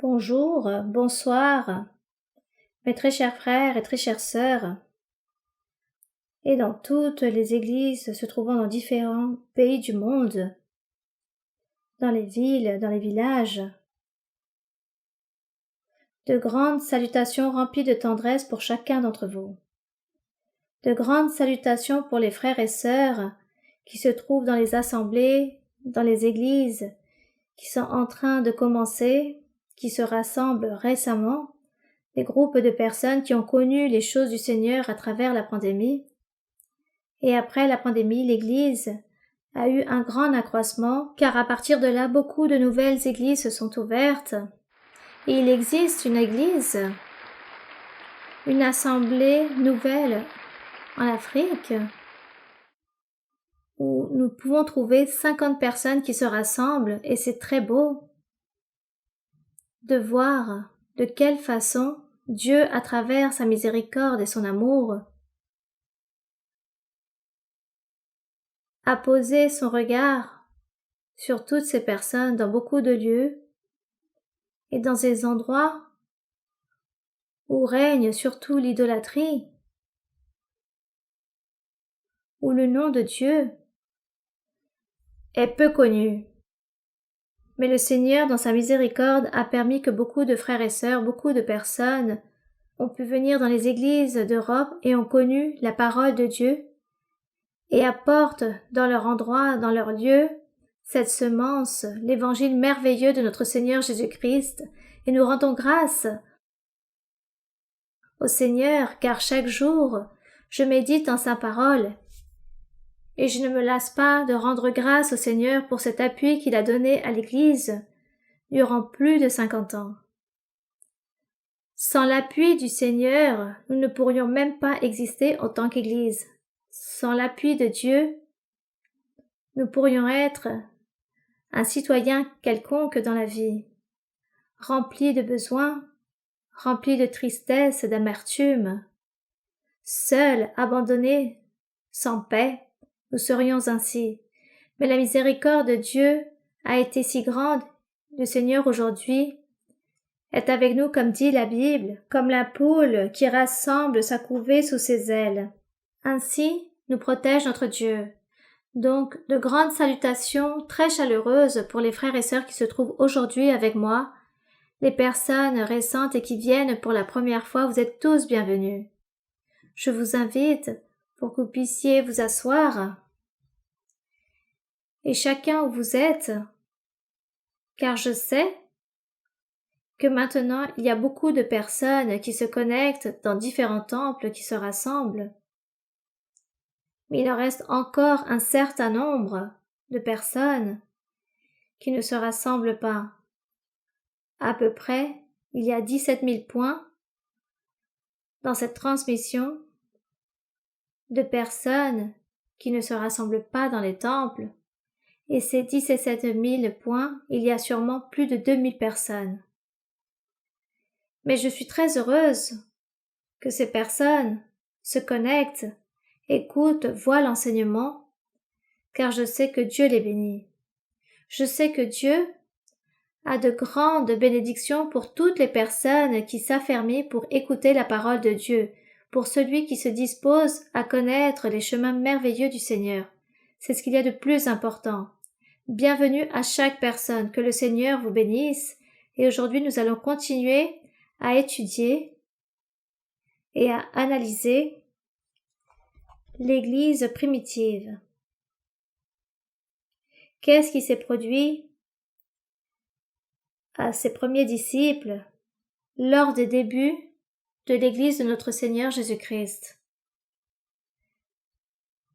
Bonjour, bonsoir, mes très chers frères et très chères sœurs, et dans toutes les églises se trouvant dans différents pays du monde, dans les villes, dans les villages. De grandes salutations remplies de tendresse pour chacun d'entre vous. De grandes salutations pour les frères et sœurs qui se trouvent dans les assemblées, dans les églises, qui sont en train de commencer, qui se rassemblent récemment, des groupes de personnes qui ont connu les choses du Seigneur à travers la pandémie. Et après la pandémie, l'Église a eu un grand accroissement, car à partir de là, beaucoup de nouvelles églises se sont ouvertes. Et il existe une église, une assemblée nouvelle en Afrique, où nous pouvons trouver 50 personnes qui se rassemblent, et c'est très beau de voir de quelle façon Dieu, à travers sa miséricorde et son amour, a posé son regard sur toutes ces personnes dans beaucoup de lieux et dans ces endroits où règne surtout l'idolâtrie, où le nom de Dieu est peu connu. Mais le Seigneur, dans sa miséricorde, a permis que beaucoup de frères et sœurs, beaucoup de personnes ont pu venir dans les églises d'Europe et ont connu la parole de Dieu et apportent dans leur endroit, dans leur lieu, cette semence, l'évangile merveilleux de notre Seigneur Jésus-Christ, et nous rendons grâce au Seigneur, car chaque jour, je médite en sa parole, et je ne me lasse pas de rendre grâce au Seigneur pour cet appui qu'il a donné à l'Église durant plus de 50 ans. Sans l'appui du Seigneur, nous ne pourrions même pas exister en tant qu'Église. Sans l'appui de Dieu, nous pourrions être un citoyen quelconque dans la vie, rempli de besoins, rempli de tristesse et d'amertume, seul, abandonné, sans paix, nous serions ainsi. Mais la miséricorde de Dieu a été si grande, le Seigneur aujourd'hui est avec nous comme dit la Bible, comme la poule qui rassemble sa couvée sous ses ailes. Ainsi nous protège notre Dieu. Donc, de grandes salutations très chaleureuses pour les frères et sœurs qui se trouvent aujourd'hui avec moi, les personnes récentes et qui viennent pour la première fois, vous êtes tous bienvenus. Je vous invite pour que vous puissiez vous asseoir, et chacun où vous êtes, car je sais que maintenant il y a beaucoup de personnes qui se connectent dans différents temples qui se rassemblent. Mais il en reste encore un certain nombre de personnes qui ne se rassemblent pas. À peu près, il y a 17 000 points dans cette transmission de personnes qui ne se rassemblent pas dans les temples. Et ces 17 000 points, il y a sûrement plus de 2000 personnes. Mais je suis très heureuse que ces personnes se connectent, écoutent, voient l'enseignement, car je sais que Dieu les bénit. Je sais que Dieu a de grandes bénédictions pour toutes les personnes qui s'affermissent pour écouter la parole de Dieu, pour celui qui se dispose à connaître les chemins merveilleux du Seigneur. C'est ce qu'il y a de plus important. Bienvenue à chaque personne, que le Seigneur vous bénisse, et aujourd'hui nous allons continuer à étudier et à analyser l'Église primitive. Qu'est-ce qui s'est produit à ses premiers disciples lors des débuts de l'Église de notre Seigneur Jésus-Christ?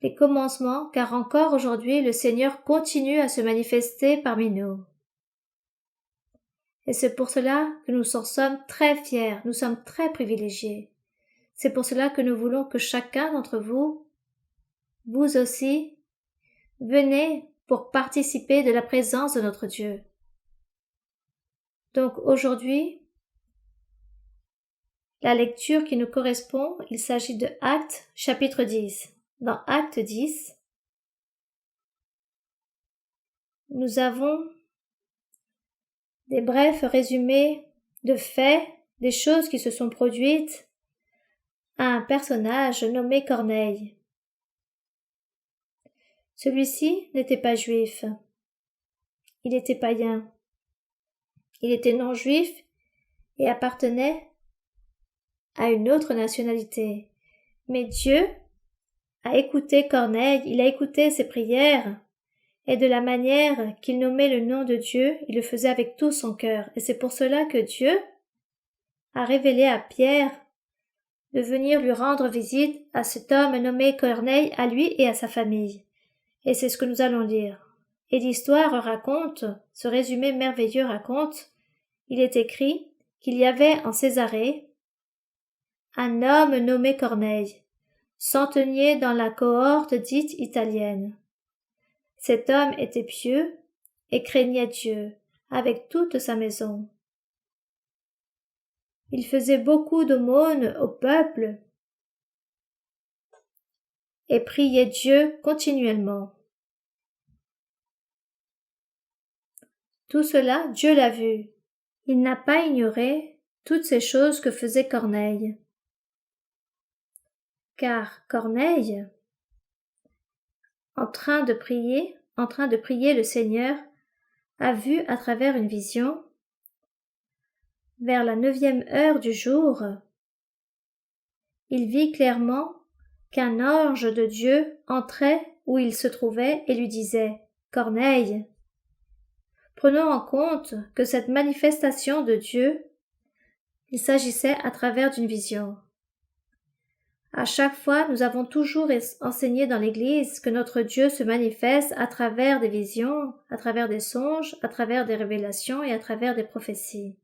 Les commencements, car encore aujourd'hui le Seigneur continue à se manifester parmi nous. Et c'est pour cela que nous en sommes très fiers, nous sommes très privilégiés. C'est pour cela que nous voulons que chacun d'entre vous, vous aussi, venez pour participer de la présence de notre Dieu. Donc aujourd'hui, la lecture qui nous correspond, il s'agit de Actes chapitre 10. Dans Actes 10, nous avons des brefs résumés de faits, des choses qui se sont produites à un personnage nommé Corneille. Celui-ci n'était pas juif. Il était païen. Il était non-juif et appartenait à une autre nationalité. Mais Dieu a écouté Corneille, il a écouté ses prières, et de la manière qu'il nommait le nom de Dieu, il le faisait avec tout son cœur. Et c'est pour cela que Dieu a révélé à Pierre de venir lui rendre visite à cet homme nommé Corneille, à lui et à sa famille. Et c'est ce que nous allons lire. Et l'histoire raconte, ce résumé merveilleux raconte, il est écrit qu'il y avait en Césarée un homme nommé Corneille, centenier dans la cohorte dite italienne. Cet homme était pieux et craignait Dieu avec toute sa maison. Il faisait beaucoup d'aumônes au peuple et priait Dieu continuellement. Tout cela, Dieu l'a vu. Il n'a pas ignoré toutes ces choses que faisait Corneille. Car Corneille, en train de prier le Seigneur, a vu à travers une vision, vers la 9e heure du jour, il vit clairement qu'un ange de Dieu entrait où il se trouvait et lui disait « Corneille ». Prenons en compte que cette manifestation de Dieu, il s'agissait à travers d'une vision. À chaque fois, nous avons toujours enseigné dans l'Église que notre Dieu se manifeste à travers des visions, à travers des songes, à travers des révélations et à travers des prophéties.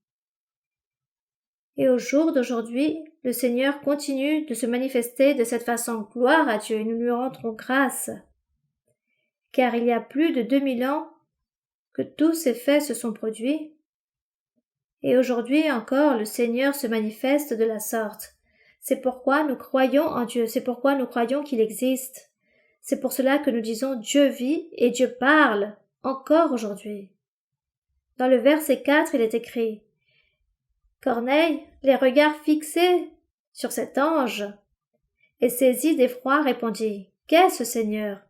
Et au jour d'aujourd'hui, le Seigneur continue de se manifester de cette façon. Gloire à Dieu, et nous lui rendrons grâce. Car il y a plus de 2000 ans que tous ces faits se sont produits. Et aujourd'hui encore, le Seigneur se manifeste de la sorte. C'est pourquoi nous croyons en Dieu, c'est pourquoi nous croyons qu'il existe. C'est pour cela que nous disons Dieu vit et Dieu parle, encore aujourd'hui. Dans le verset 4, il est écrit Corneille, les regards fixés sur cet ange, et saisi d'effroi répondit « Qu'est-ce, Seigneur ?»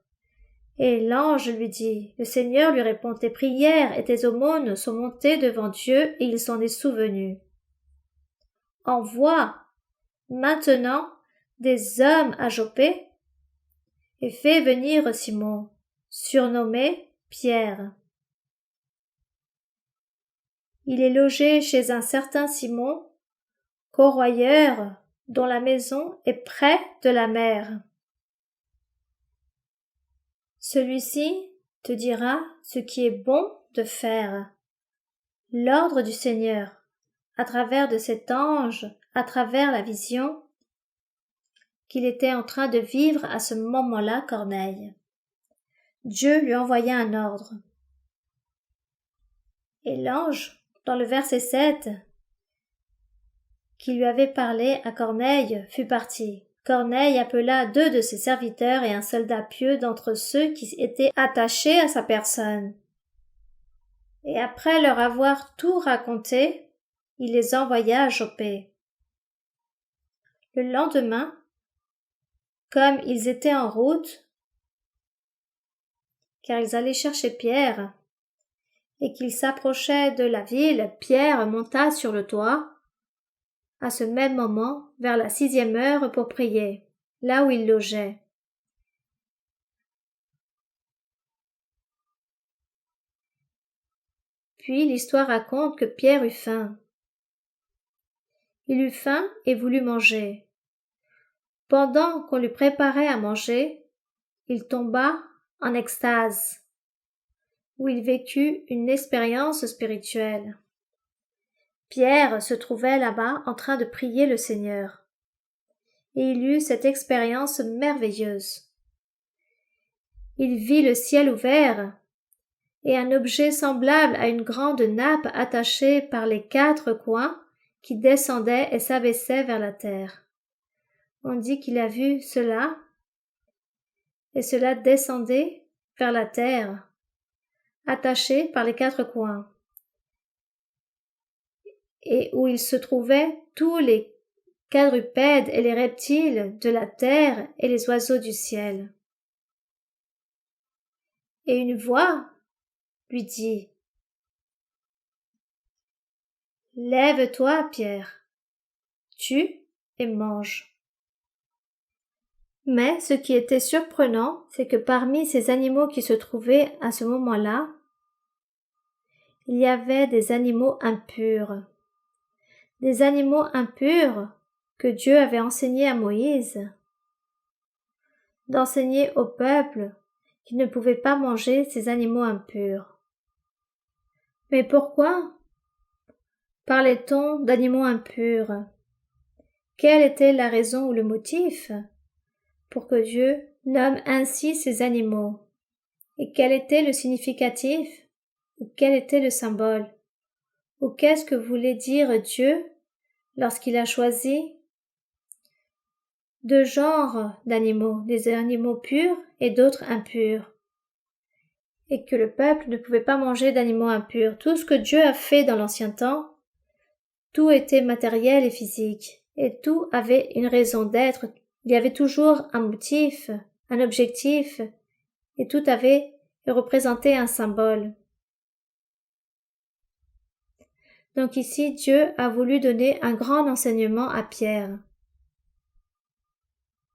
Et l'ange lui dit, le Seigneur lui répond, tes prières et tes aumônes sont montées devant Dieu et il s'en est souvenu. Envoie maintenant des hommes à Joppé et fais venir Simon, surnommé Pierre. Il est logé chez un certain Simon, corroyeur, dont la maison est près de la mer. Celui-ci te dira ce qui est bon de faire. L'ordre du Seigneur, à travers de cet ange, à travers la vision qu'il était en train de vivre à ce moment-là, Corneille. Dieu lui envoya un ordre. Et l'ange, dans le verset 7, qui lui avait parlé à Corneille, fut parti. Corneille appela 2 de ses serviteurs et un soldat pieux d'entre ceux qui étaient attachés à sa personne. Et après leur avoir tout raconté, il les envoya à Joppé. Le lendemain, comme ils étaient en route, car ils allaient chercher Pierre, et qu'ils s'approchaient de la ville, Pierre monta sur le toit, à ce même moment, vers la 6e heure pour prier, là où il logeait. Puis l'histoire raconte que Pierre eut faim. Il eut faim et voulut manger. Pendant qu'on lui préparait à manger, il tomba en extase, où il vécut une expérience spirituelle. Pierre se trouvait là-bas en train de prier le Seigneur. Et il eut cette expérience merveilleuse. Il vit le ciel ouvert et un objet semblable à une grande nappe attachée par les 4 coins qui descendait et s'abaissait vers la terre. On dit qu'il a vu cela et cela descendait vers la terre, attaché par les 4 coins. et où il se trouvait tous les quadrupèdes et les reptiles de la terre et les oiseaux du ciel. Et une voix lui dit: Lève-toi, Pierre, tue et mange. Mais ce qui était surprenant, c'est que parmi ces animaux qui se trouvaient à ce moment-là, il y avait des animaux impurs. Des animaux impurs que Dieu avait enseigné à Moïse d'enseigner au peuple qu'il ne pouvait pas manger ces animaux impurs. Mais pourquoi parlait-on d'animaux impurs? Quelle était la raison ou le motif pour que Dieu nomme ainsi ces animaux? Et quel était le significatif? Ou quel était le symbole? Ou qu'est-ce que voulait dire Dieu lorsqu'il a choisi deux genres d'animaux, des animaux purs et d'autres impurs, et que le peuple ne pouvait pas manger d'animaux impurs? Tout ce que Dieu a fait dans l'ancien temps, tout était matériel et physique, et tout avait une raison d'être. Il y avait toujours un motif, un objectif, et tout avait représenté un symbole. Donc ici, Dieu a voulu donner un grand enseignement à Pierre.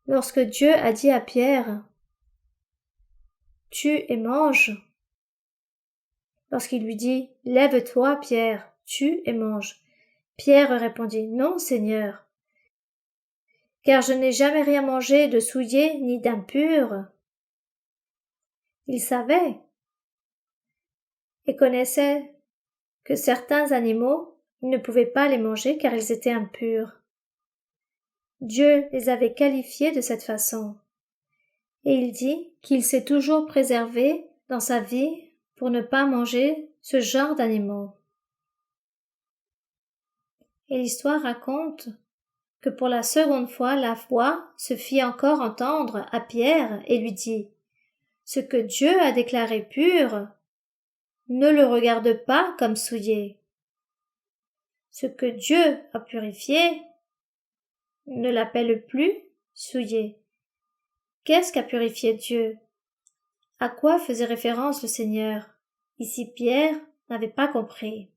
Lorsque Dieu a dit à Pierre: tue et mange, lorsqu'il lui dit: lève-toi, Pierre, tue et mange, Pierre répondit: non, Seigneur, car je n'ai jamais rien mangé de souillé ni d'impur. Il savait et connaissait que certains animaux, il ne pouvait pas les manger car ils étaient impurs. Dieu les avait qualifiés de cette façon. Et il dit qu'il s'est toujours préservé dans sa vie pour ne pas manger ce genre d'animaux. Et l'histoire raconte que pour la seconde fois, la voix se fit encore entendre à Pierre et lui dit: ce que Dieu a déclaré pur, ne le regarde pas comme souillé. Ce que Dieu a purifié, ne l'appelle plus souillé. Qu'est-ce qu'a purifié Dieu? À quoi faisait référence le Seigneur? Ici Pierre n'avait pas compris.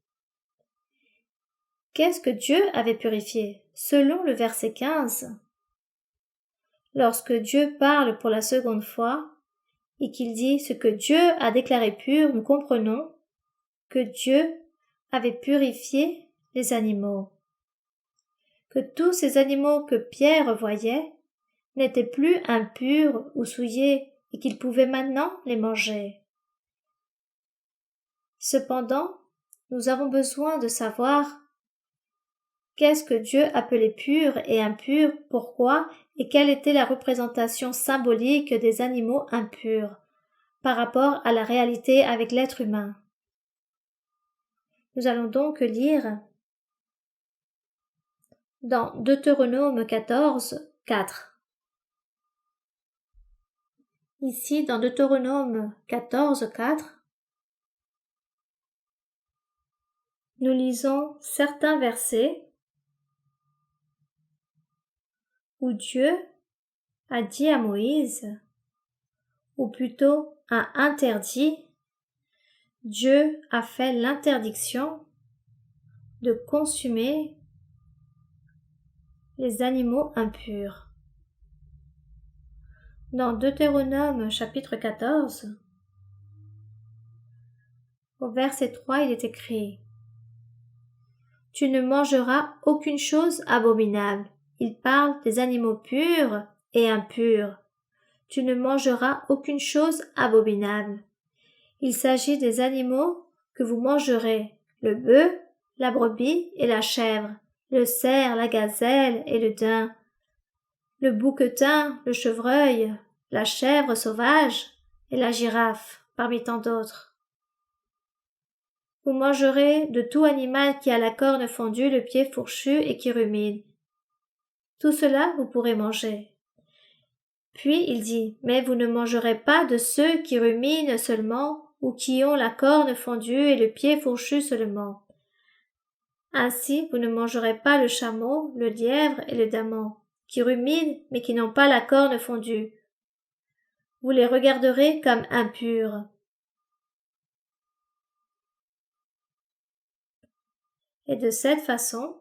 Qu'est-ce que Dieu avait purifié? Selon le verset 15, lorsque Dieu parle pour la seconde fois et qu'il dit ce que Dieu a déclaré pur, nous comprenons que Dieu avait purifié les animaux. Que tous ces animaux que Pierre voyait n'étaient plus impurs ou souillés et qu'il pouvait maintenant les manger. Cependant, nous avons besoin de savoir qu'est-ce que Dieu appelait pur et impur, pourquoi et quelle était la représentation symbolique des animaux impurs par rapport à la réalité avec l'être humain. Nous allons donc lire dans Deutéronome 14, 4. Ici, dans Deutéronome 14, 4, nous lisons certains versets où Dieu a dit à Moïse, ou plutôt a interdit, Dieu a fait l'interdiction de consumer les animaux impurs. Dans Deutéronome chapitre 14, au verset 3, il est écrit: tu ne mangeras aucune chose abominable. Il parle des animaux purs et impurs. Tu ne mangeras aucune chose abominable. Il s'agit des animaux que vous mangerez, le bœuf, la brebis et la chèvre, le cerf, la gazelle et le daim, le bouquetin, le chevreuil, la chèvre sauvage et la girafe, parmi tant d'autres. Vous mangerez de tout animal qui a la corne fendue, le pied fourchu et qui rumine. Tout cela vous pourrez manger. Puis il dit, mais vous ne mangerez pas de ceux qui ruminent seulement ou qui ont la corne fendue et le pied fourchu seulement. Ainsi, vous ne mangerez pas le chameau, le lièvre et le daman, qui ruminent mais qui n'ont pas la corne fondue. Vous les regarderez comme impurs. Et de cette façon,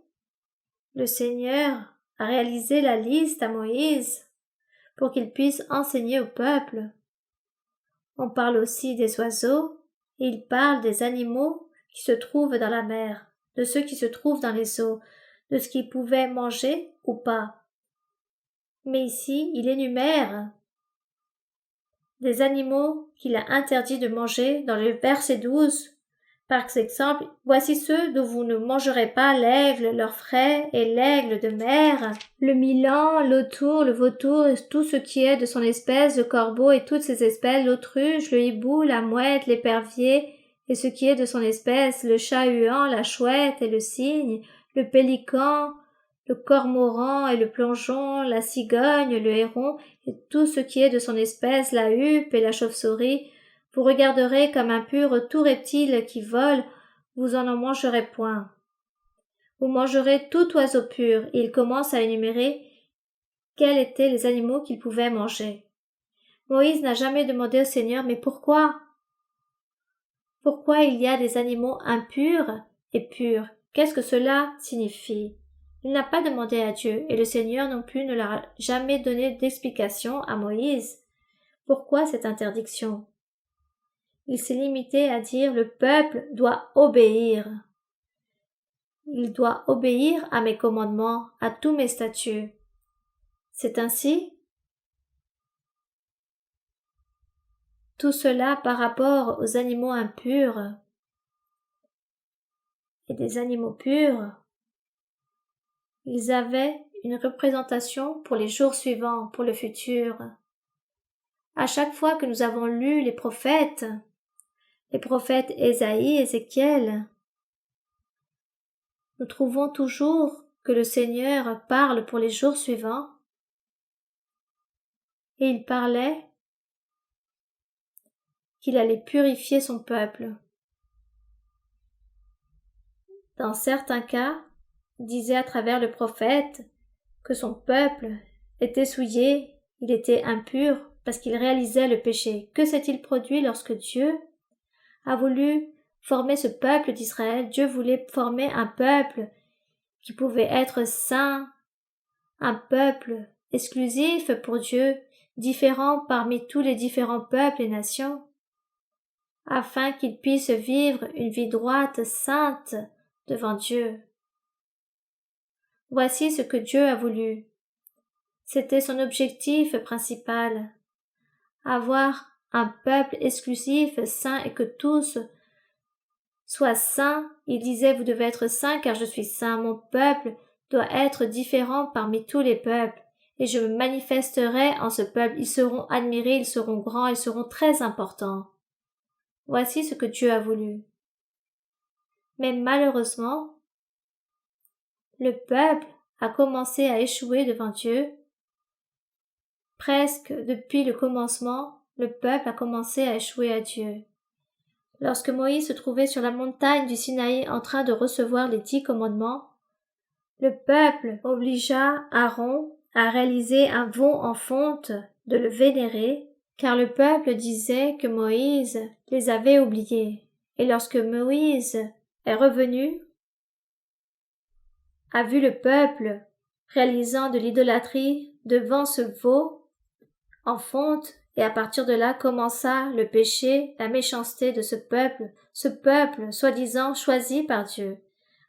le Seigneur a réalisé la liste à Moïse pour qu'il puisse enseigner au peuple. On parle aussi des oiseaux, et il parle des animaux qui se trouvent dans la mer, de ceux qui se trouvent dans les eaux, de ce qu'ils pouvaient manger ou pas. Mais ici, il énumère des animaux qu'il a interdit de manger dans le verset 12. Par exemple, voici ceux dont vous ne mangerez pas l'aigle, l'orfraie et l'aigle de mer, le milan, l'autour, le vautour et tout ce qui est de son espèce, le corbeau et toutes ses espèces, l'autruche, le hibou, la mouette, l'épervier et ce qui est de son espèce, le chat-huant, la chouette et le cygne, le pélican, le cormoran et le plongeon, la cigogne, le héron et tout ce qui est de son espèce, la huppe et la chauve-souris. Vous regarderez comme impur tout reptile qui vole, vous en mangerez point. Vous mangerez tout oiseau pur, et il commence à énumérer quels étaient les animaux qu'il pouvait manger. Moïse n'a jamais demandé au Seigneur, mais pourquoi? Pourquoi il y a des animaux impurs et purs? Qu'est-ce que cela signifie? Il n'a pas demandé à Dieu, et le Seigneur non plus ne l'a jamais donné d'explication à Moïse. Pourquoi cette interdiction? Il s'est limité à dire le peuple doit obéir. Il doit obéir à mes commandements, à tous mes statuts. C'est ainsi? Tout cela par rapport aux animaux impurs et des animaux purs. Ils avaient une représentation pour les jours suivants, pour le futur. À chaque fois que nous avons lu les prophètes Ésaïe, Ézéchiel, nous trouvons toujours que le Seigneur parle pour les jours suivants, et il parlait qu'il allait purifier son peuple. Dans certains cas, il disait à travers le prophète que son peuple était souillé, il était impur parce qu'il réalisait le péché. Que s'est-il produit lorsque Dieu a voulu former ce peuple d'Israël? Dieu voulait former un peuple qui pouvait être saint, un peuple exclusif pour Dieu, différent parmi tous les différents peuples et nations, afin qu'ils puissent vivre une vie droite, sainte, devant Dieu. Voici ce que Dieu a voulu. C'était son objectif principal. Avoir un peuple exclusif, saint et que tous soient saints. Il disait, vous devez être saints car je suis saint. Mon peuple doit être différent parmi tous les peuples. Et je me manifesterai en ce peuple. Ils seront admirés, ils seront grands, ils seront très importants. Voici ce que Dieu a voulu. Mais malheureusement, le peuple a commencé à échouer devant Dieu. Presque depuis le commencement, le peuple a commencé à échouer à Dieu. Lorsque Moïse se trouvait sur la montagne du Sinaï en train de recevoir les 10 commandements, le peuple obligea Aaron à réaliser un veau en fonte, de le vénérer, car le peuple disait que Moïse les avait oubliés. Et lorsque Moïse est revenu, a vu le peuple réalisant de l'idolâtrie devant ce veau en fonte, et à partir de là commença le péché, la méchanceté de ce peuple soi-disant choisi par Dieu.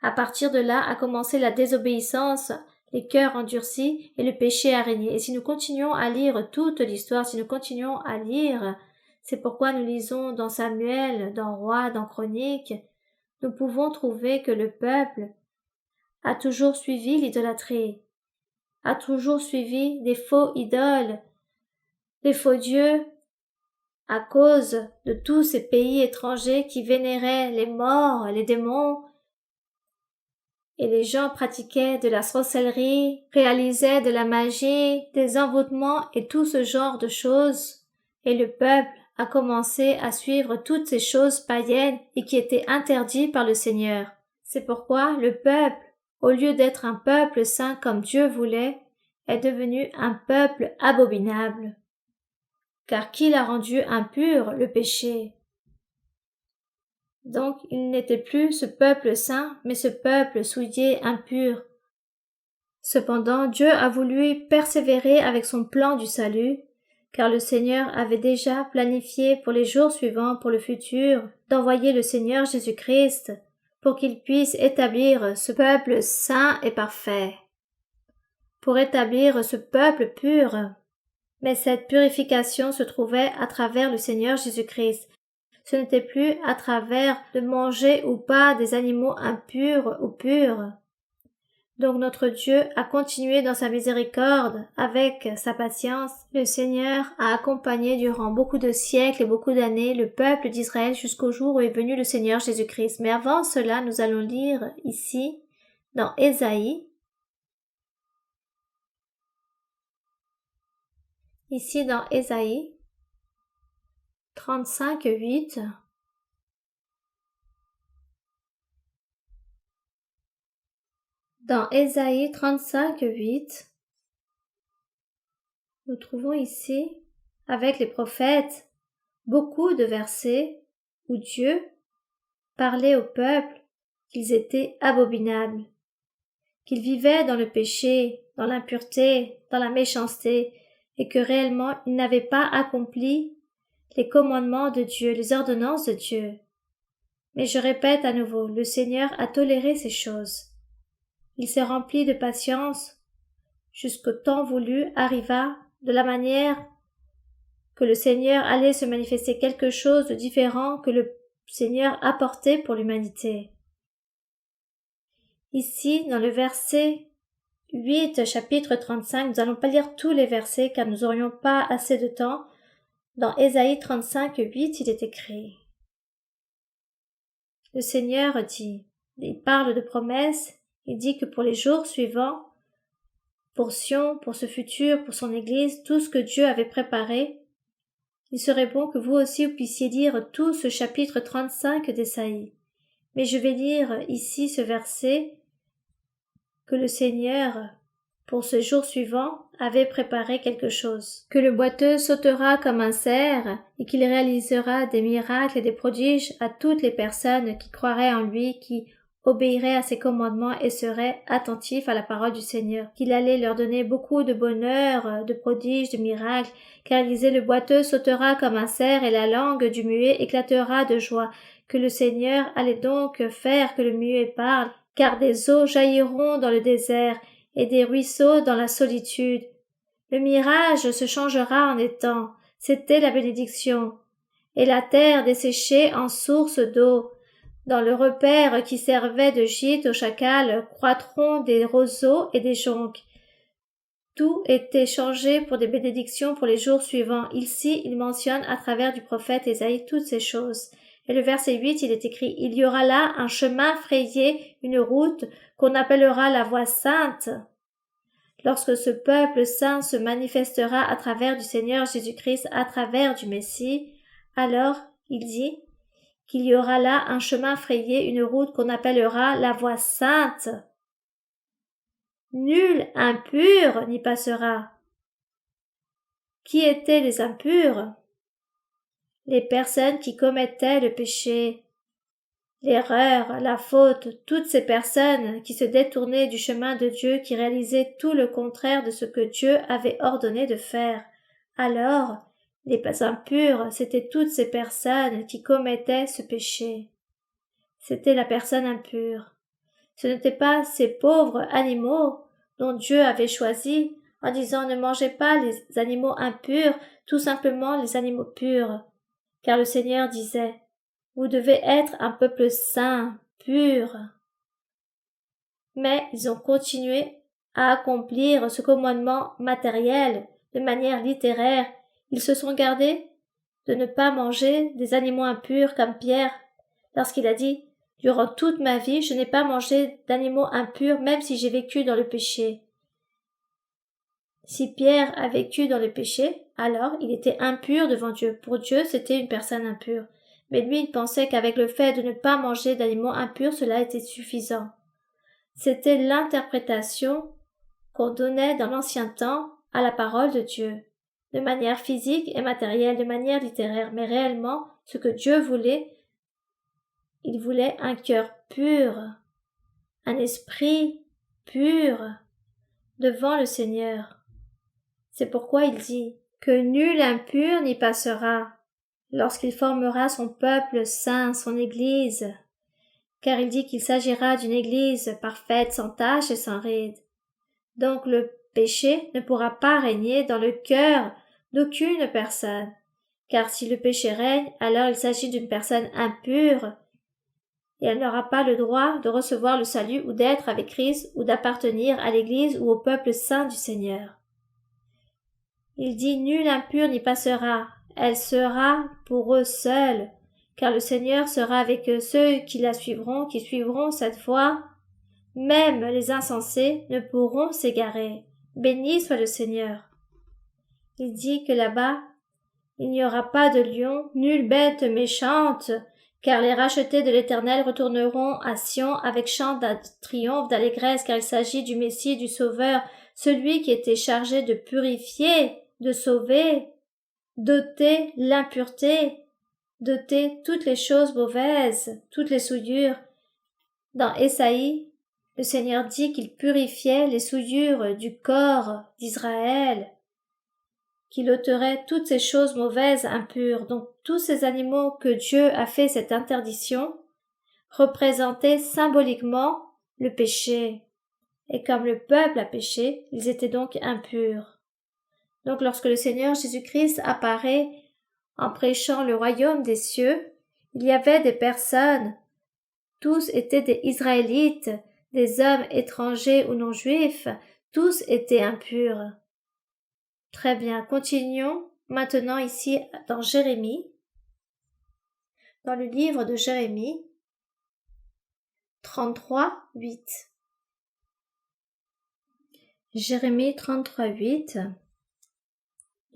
À partir de là a commencé la désobéissance, les cœurs endurcis et le péché a régné. Et si nous continuons à lire toute l'histoire, si nous continuons à lire, c'est pourquoi nous lisons dans Samuel, dans Rois, dans Chroniques, nous pouvons trouver que le peuple a toujours suivi l'idolâtrie, a toujours suivi des faux idoles, des faux dieux, à cause de tous ces pays étrangers qui vénéraient les morts, les démons, et les gens pratiquaient de la sorcellerie, réalisaient de la magie, des envoûtements et tout ce genre de choses, et le peuple a commencé à suivre toutes ces choses païennes et qui étaient interdites par le Seigneur. C'est pourquoi le peuple, au lieu d'être un peuple saint comme Dieu voulait, est devenu un peuple abominable. Car qui l'a rendu impur, le péché? Donc il n'était plus ce peuple saint, mais ce peuple souillé, impur. Cependant, Dieu a voulu persévérer avec son plan du salut, car le Seigneur avait déjà planifié pour les jours suivants, pour le futur, d'envoyer le Seigneur Jésus-Christ, pour qu'il puisse établir ce peuple saint et parfait, pour établir ce peuple pur. Mais cette purification se trouvait à travers le Seigneur Jésus-Christ. Ce n'était plus à travers de manger ou pas des animaux impurs ou purs. Donc notre Dieu a continué dans sa miséricorde, avec sa patience. Le Seigneur a accompagné durant beaucoup de siècles et beaucoup d'années le peuple d'Israël jusqu'au jour où est venu le Seigneur Jésus-Christ. Mais avant cela, nous allons lire ici, dans Ésaïe, dans Ésaïe 35, 8. Dans Ésaïe 35, 8, nous trouvons ici, avec les prophètes, beaucoup de versets où Dieu parlait au peuple qu'ils étaient abominables, qu'ils vivaient dans le péché, dans l'impureté, dans la méchanceté, et que réellement ils n'avaient pas accompli les commandements de Dieu, les ordonnances de Dieu. Mais je répète à nouveau, le Seigneur a toléré ces choses. Il s'est rempli de patience jusqu'au temps voulu arriva de la manière que le Seigneur allait se manifester quelque chose de différent que le Seigneur apportait pour l'humanité. Ici, dans le verset 8, chapitre 35, nous n'allons pas lire tous les versets car nous n'aurions pas assez de temps. Dans Ésaïe 35, 8, il est écrit. Le Seigneur dit, il parle de promesses, il dit que pour les jours suivants, pour Sion, pour ce futur, pour son Église, tout ce que Dieu avait préparé, il serait bon que vous aussi vous puissiez lire tout ce chapitre 35 d'Ésaïe. Mais je vais lire ici ce verset que le Seigneur, pour ce jour suivant, avait préparé quelque chose. Que le boiteux sautera comme un cerf et qu'il réalisera des miracles et des prodiges à toutes les personnes qui croiraient en lui, qui obéiraient à ses commandements et seraient attentifs à la parole du Seigneur, qu'il allait leur donner beaucoup de bonheur, de prodiges, de miracles, car il disait le boiteux sautera comme un cerf et la langue du muet éclatera de joie, que le Seigneur allait donc faire que le muet parle, car des eaux jailliront dans le désert et des ruisseaux dans la solitude. Le mirage se changera en étang, c'était la bénédiction, et la terre desséchée en source d'eau. Dans le repère qui servait de gîte aux chacals croîtront des roseaux et des joncs. Tout était changé pour des bénédictions pour les jours suivants. Ici, il mentionne à travers du prophète Ésaïe toutes ces choses. Et le verset 8, il est écrit, il y aura là un chemin frayé, une route qu'on appellera la voie sainte. Lorsque ce peuple saint se manifestera à travers du Seigneur Jésus-Christ, à travers du Messie, alors, il dit, qu'il y aura là un chemin frayé, une route qu'on appellera la voie sainte. Nul impur n'y passera. Qui étaient les impurs? Les personnes qui commettaient le péché, l'erreur, la faute, toutes ces personnes qui se détournaient du chemin de Dieu, qui réalisaient tout le contraire de ce que Dieu avait ordonné de faire. Alors, les impurs, c'étaient toutes ces personnes qui commettaient ce péché. C'était la personne impure. Ce n'étaient pas ces pauvres animaux dont Dieu avait choisi en disant ne mangez pas les animaux impurs, tout simplement les animaux purs. Car le Seigneur disait, vous devez être un peuple saint, pur. Mais ils ont continué à accomplir ce commandement matériel de manière littéraire. Ils se sont gardés de ne pas manger des animaux impurs comme Pierre, lorsqu'il a dit « Durant toute ma vie, je n'ai pas mangé d'animaux impurs, même si j'ai vécu dans le péché. » Si Pierre a vécu dans le péché, alors il était impur devant Dieu. Pour Dieu, c'était une personne impure. Mais lui, il pensait qu'avec le fait de ne pas manger d'aliments impurs, cela était suffisant. C'était l'interprétation qu'on donnait dans l'ancien temps à la parole de Dieu, de manière physique et matérielle, de manière littéraire, mais réellement, ce que Dieu voulait, il voulait un cœur pur, un esprit pur devant le Seigneur. C'est pourquoi il dit que nul impur n'y passera lorsqu'il formera son peuple saint, son Église, car il dit qu'il s'agira d'une Église parfaite, sans tache et sans ride. Donc le péché ne pourra pas régner dans le cœur d'aucune personne, car si le péché règne, alors il s'agit d'une personne impure, et elle n'aura pas le droit de recevoir le salut ou d'être avec Christ ou d'appartenir à l'Église ou au peuple saint du Seigneur. Il dit nul impur n'y passera, elle sera pour eux seuls, car le Seigneur sera avec ceux qui la suivront, qui suivront cette voie. Même les insensés ne pourront s'égarer. Béni soit le Seigneur. Il dit que là-bas, il n'y aura pas de lion, nulle bête méchante, car les rachetés de l'Éternel retourneront à Sion avec chant de triomphe, d'allégresse, car il s'agit du Messie, du Sauveur, celui qui était chargé de purifier, de sauver, d'ôter l'impureté, d'ôter toutes les choses mauvaises, toutes les souillures. Dans Ésaïe, le Seigneur dit qu'il purifiait les souillures du corps d'Israël, qu'il ôterait toutes ces choses mauvaises, impures. Donc tous ces animaux que Dieu a fait cette interdiction représentaient symboliquement le péché. Et comme le peuple a péché, ils étaient donc impurs. Donc lorsque le Seigneur Jésus-Christ apparaît en prêchant le royaume des cieux, il y avait des personnes, tous étaient des Israélites, des hommes étrangers ou non juifs, tous étaient impurs. Très bien, continuons maintenant ici dans Jérémie, dans le livre de Jérémie 33, 8. Jérémie 33, 8.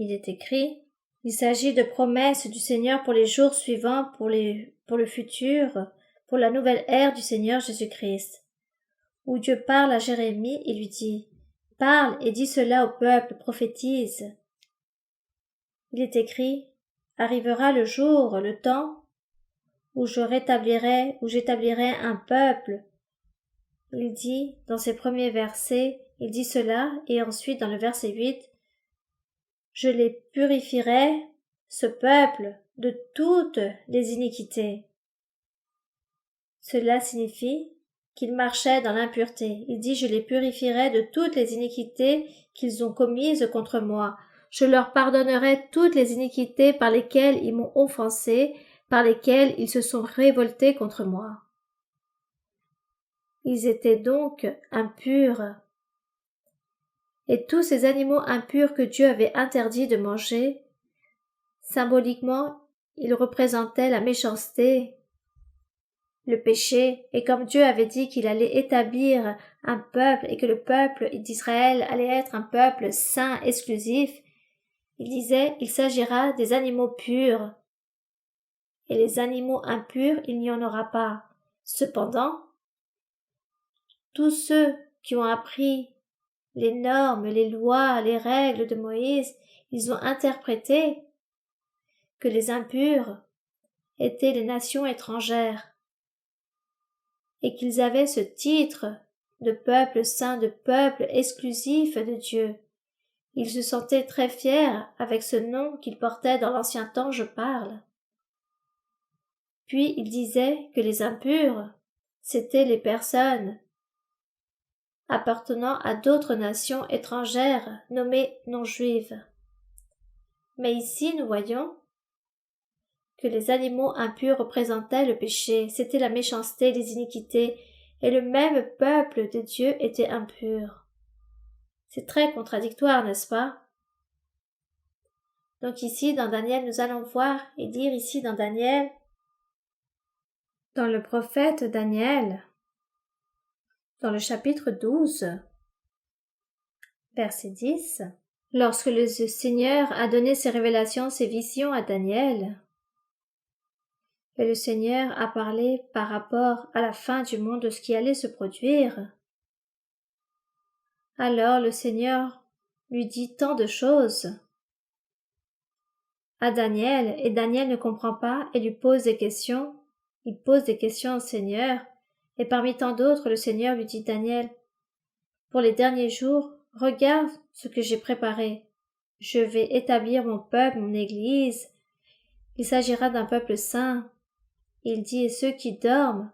Il est écrit, il s'agit de promesses du Seigneur pour les jours suivants, pour le futur, pour la nouvelle ère du Seigneur Jésus-Christ, où Dieu parle à Jérémie et lui dit, parle et dis cela au peuple, prophétise. Il est écrit, arrivera le jour, le temps, où j'établirai un peuple. Il dit, dans ses premiers versets, il dit cela, et ensuite dans le verset 8, je les purifierai, ce peuple, de toutes les iniquités. Cela signifie qu'ils marchaient dans l'impureté. Il dit, je les purifierai de toutes les iniquités qu'ils ont commises contre moi. Je leur pardonnerai toutes les iniquités par lesquelles ils m'ont offensé, par lesquelles ils se sont révoltés contre moi. Ils étaient donc impurs. Et tous ces animaux impurs que Dieu avait interdit de manger, symboliquement, ils représentaient la méchanceté, le péché, et comme Dieu avait dit qu'il allait établir un peuple et que le peuple d'Israël allait être un peuple saint, exclusif, il disait, il s'agira des animaux purs, et les animaux impurs, il n'y en aura pas. Cependant, tous ceux qui ont appris les normes, les lois, les règles de Moïse, ils ont interprété que les impurs étaient les nations étrangères et qu'ils avaient ce titre de peuple saint, de peuple exclusif de Dieu. Ils se sentaient très fiers avec ce nom qu'ils portaient dans l'ancien temps, je parle. Puis il disait que les impurs, c'étaient les personnes appartenant à d'autres nations étrangères nommées non-juives. Mais ici nous voyons que les animaux impurs représentaient le péché, c'était la méchanceté, les iniquités, et le même peuple de Dieu était impur. C'est très contradictoire, n'est-ce pas? Donc ici, dans Daniel, nous allons voir et dire ici dans Daniel, dans le prophète Daniel, dans le chapitre 12, verset 10, lorsque le Seigneur a donné ses révélations, ses visions à Daniel, Et le Seigneur a parlé par rapport à la fin du monde de ce qui allait se produire. Alors le Seigneur lui dit tant de choses à Daniel, et Daniel ne comprend pas et lui pose des questions. Il pose des questions au Seigneur, et parmi tant d'autres, le Seigneur lui dit: Daniel, pour les derniers jours, regarde ce que j'ai préparé. Je vais établir mon peuple, mon Église. Il s'agira d'un peuple saint. Il dit: et ceux qui dorment,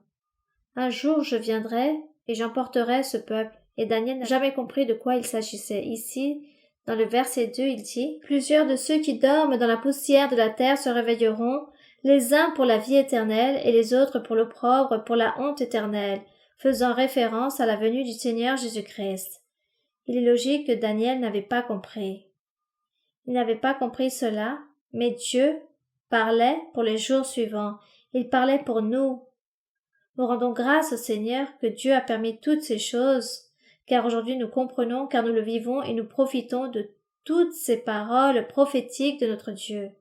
un jour je viendrai et j'emporterai ce peuple. Et Daniel n'a jamais compris de quoi il s'agissait. Ici, dans le verset 2, il dit: plusieurs de ceux qui dorment dans la poussière de la terre se réveilleront, les uns pour la vie éternelle et les autres pour l'opprobre, pour la honte éternelle, faisant référence à la venue du Seigneur Jésus-Christ. Il est logique que Daniel n'avait pas compris. Il n'avait pas compris cela, mais Dieu parlait pour les jours suivants. Il parlait pour nous. Nous rendons grâce au Seigneur que Dieu a permis toutes ces choses, car aujourd'hui nous comprenons, car nous le vivons et nous profitons de toutes ces paroles prophétiques de notre Dieu.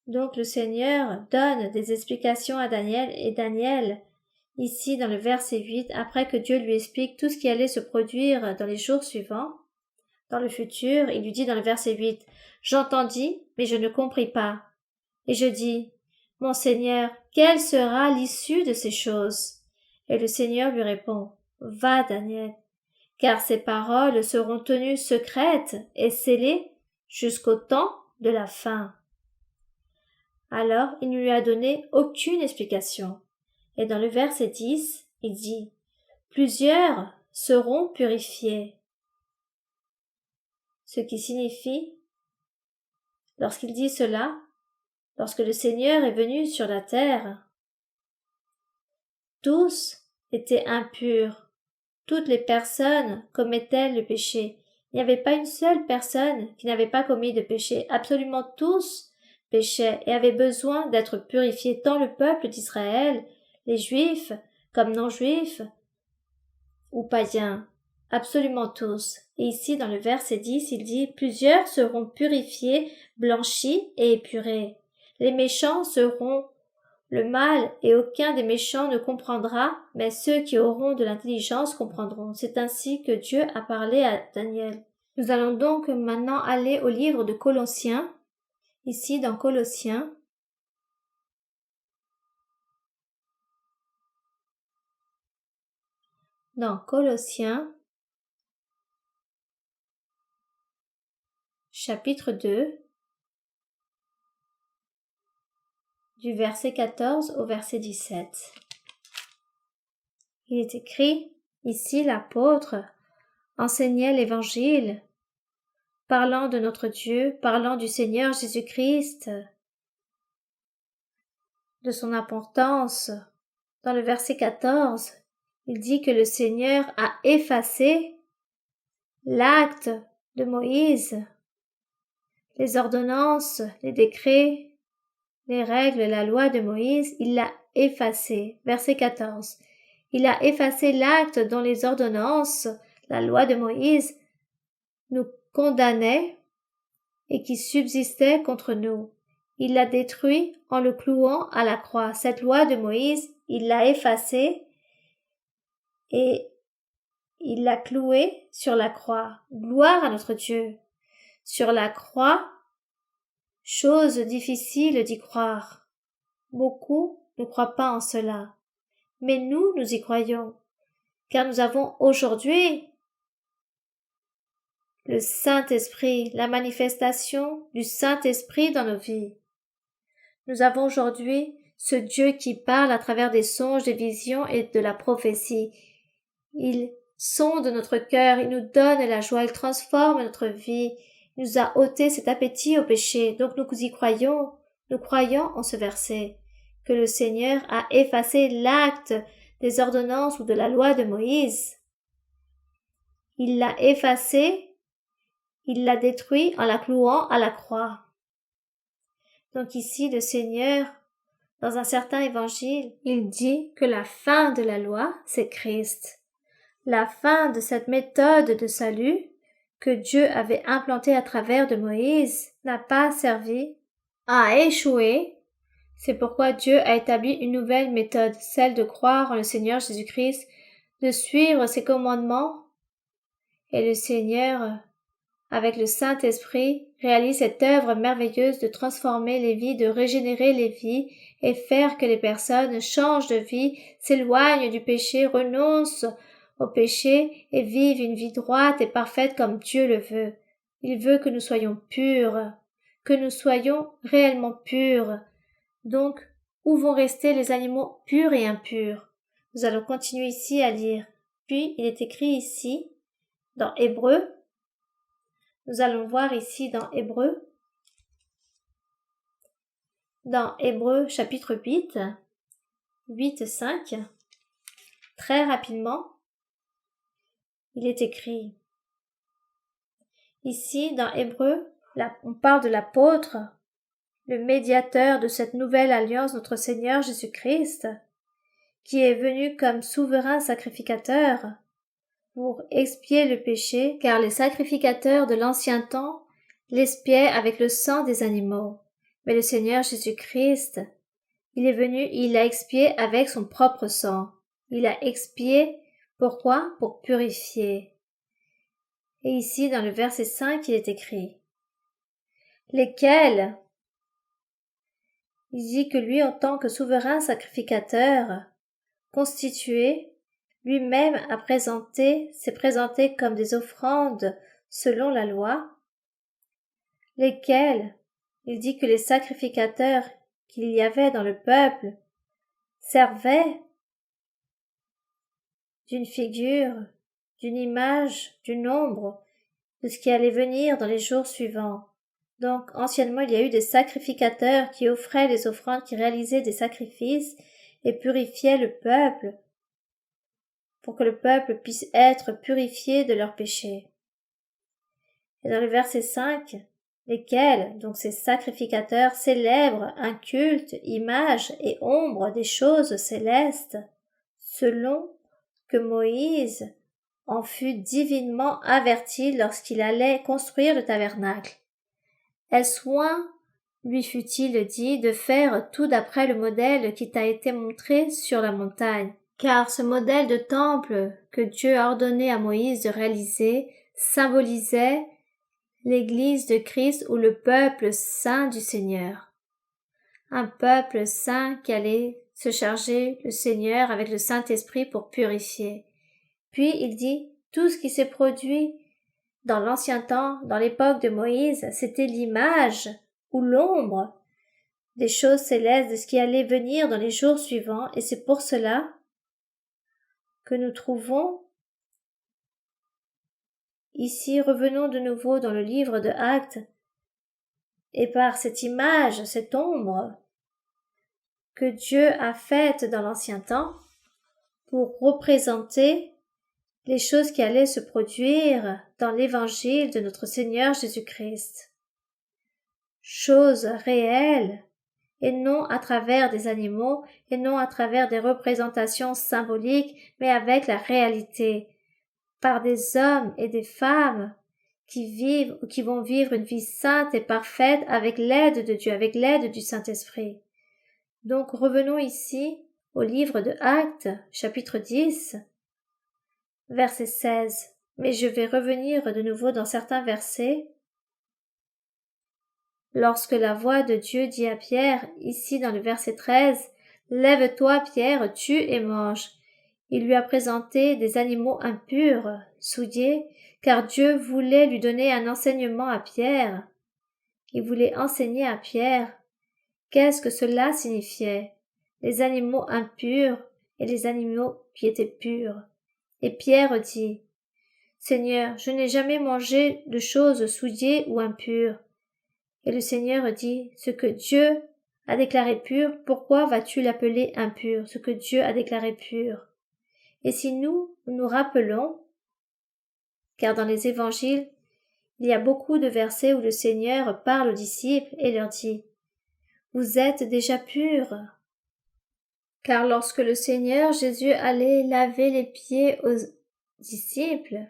Donc le Seigneur donne des explications à Daniel, et Daniel, ici dans le verset 8, après que Dieu lui explique tout ce qui allait se produire dans les jours suivants, dans le futur, il lui dit dans le verset 8, « J'entendis, mais je ne compris pas. Et je dis, mon Seigneur, quelle sera l'issue de ces choses? » Et le Seigneur lui répond, « Va, Daniel, car ces paroles seront tenues secrètes et scellées jusqu'au temps de la fin. » Alors il ne lui a donné aucune explication. Et dans le verset 10, il dit, « Plusieurs seront purifiés. » Ce qui signifie, lorsqu'il dit cela, lorsque le Seigneur est venu sur la terre, tous étaient impurs, toutes les personnes commettaient le péché. Il n'y avait pas une seule personne qui n'avait pas commis de péché. Absolument tous péchaient et avaient besoin d'être purifiés, tant le peuple d'Israël, les Juifs comme non-Juifs ou païens. Absolument tous. Et ici, dans le verset 10, il dit « Plusieurs seront purifiés, blanchis et épurés. Les méchants seront le mal, et aucun des méchants ne comprendra, mais ceux qui auront de l'intelligence comprendront. » C'est ainsi que Dieu a parlé à Daniel. Nous allons donc maintenant aller au livre de Colossiens. Ici, dans Colossiens, chapitre 2, du verset 14 au verset 17. Il est écrit, ici l'apôtre enseignait l'Évangile, parlant de notre Dieu, parlant du Seigneur Jésus-Christ, de son importance. Dans le verset 14, il dit que le Seigneur a effacé l'acte de Moïse, les ordonnances, les décrets, les règles, la loi de Moïse, il l'a effacé. Verset 14. Il a effacé l'acte dont les ordonnances, la loi de Moïse, nous condamnaient et qui subsistait contre nous. Il l'a détruit en le clouant à la croix. Cette loi de Moïse, il l'a effacée et il l'a clouée sur la croix. Gloire à notre Dieu. Sur la croix, chose difficile d'y croire. Beaucoup ne croient pas en cela. Mais nous y croyons, car nous avons aujourd'hui le Saint-Esprit, la manifestation du Saint-Esprit dans nos vies. Nous avons aujourd'hui ce Dieu qui parle à travers des songes, des visions et de la prophétie. Il sonde notre cœur, il nous donne la joie, il transforme notre vie, il nous a ôté cet appétit au péché. Donc nous y croyons, nous croyons en ce verset, que le Seigneur a effacé l'acte des ordonnances ou de la loi de Moïse. Il l'a effacé, il l'a détruit en la clouant à la croix. Donc ici, le Seigneur, dans un certain évangile, il dit que la fin de la loi, c'est Christ. La fin de cette méthode de salut que Dieu avait implantée à travers de Moïse n'a pas servi, a échoué C'est pourquoi Dieu a établi une nouvelle méthode, celle de croire en le Seigneur Jésus-Christ, de suivre ses commandements, et le Seigneur, avec le Saint-Esprit, réalise cette œuvre merveilleuse de transformer les vies, de régénérer les vies et faire que les personnes changent de vie, s'éloignent du péché, renoncent au péché et vivent une vie droite et parfaite comme Dieu le veut. Il veut que nous soyons purs, que nous soyons réellement purs. Donc, où vont rester les animaux purs et impurs? Nous allons continuer ici à lire. Puis, il est écrit ici, dans Hébreux, nous allons voir ici dans Hébreux chapitre 8, 5, très rapidement, il est écrit. Ici, dans Hébreux, on parle de l'apôtre, le médiateur de cette nouvelle alliance, notre Seigneur Jésus-Christ, qui est venu comme souverain sacrificateur pour expier le péché, car les sacrificateurs de l'ancien temps l'expiaient avec le sang des animaux. Mais le Seigneur Jésus-Christ, il est venu et il a expié avec son propre sang. Il a expié, pourquoi? Pour purifier. Et ici, dans le verset 5, il est écrit « Lesquels ?» Il dit que lui, en tant que souverain sacrificateur, constitué, lui-même s'est présenté comme des offrandes selon la loi, lesquels, il dit que les sacrificateurs qu'il y avait dans le peuple servaient d'une figure, d'une image, d'une ombre de ce qui allait venir dans les jours suivants. Donc, anciennement, il y a eu des sacrificateurs qui offraient les offrandes, qui réalisaient des sacrifices et purifiaient le peuple pour que le peuple puisse être purifié de leurs péchés. Et dans le verset 5, lesquels, donc ces sacrificateurs, célèbrent un culte, image et ombre des choses célestes, selon que Moïse en fut divinement averti lorsqu'il allait construire le tabernacle. Et soin lui fut-il dit de faire tout d'après le modèle qui t'a été montré sur la montagne, car ce modèle de temple que Dieu a ordonné à Moïse de réaliser symbolisait l'Église de Christ ou le peuple saint du Seigneur. Un peuple saint qui allait se charger le Seigneur avec le Saint-Esprit pour purifier. Puis il dit, tout ce qui s'est produit dans l'ancien temps, dans l'époque de Moïse, c'était l'image ou l'ombre des choses célestes, de ce qui allait venir dans les jours suivants, et c'est pour cela que nous trouvons ici, revenons de nouveau dans le livre de Actes, et par cette image, cette ombre que Dieu a faite dans l'ancien temps pour représenter les choses qui allaient se produire dans l'évangile de notre Seigneur Jésus-Christ. Choses réelles, et non à travers des animaux, et non à travers des représentations symboliques, mais avec la réalité, par des hommes et des femmes qui vivent ou qui vont vivre une vie sainte et parfaite avec l'aide de Dieu, avec l'aide du Saint-Esprit. Donc revenons ici au livre de Actes, chapitre 10, verset 16. Mais je vais revenir de nouveau dans certains versets. Lorsque la voix de Dieu dit à Pierre, ici dans le verset 13, « Lève-toi, Pierre, tue et mange ». Il lui a présenté des animaux impurs, souillés, car Dieu voulait lui donner un enseignement à Pierre. Il voulait enseigner à Pierre qu'est-ce que cela signifiait, les animaux impurs et les animaux qui étaient purs. Et Pierre dit, « Seigneur, je n'ai jamais mangé de choses souillées ou impures. » Et le Seigneur dit, « Ce que Dieu a déclaré pur, pourquoi vas-tu l'appeler impur, ce que Dieu a déclaré pur ?» Et si nous nous rappelons, car dans les évangiles, il y a beaucoup de versets où le Seigneur parle aux disciples et leur dit, « Vous êtes déjà purs. » Car lorsque le Seigneur Jésus allait laver les pieds aux disciples,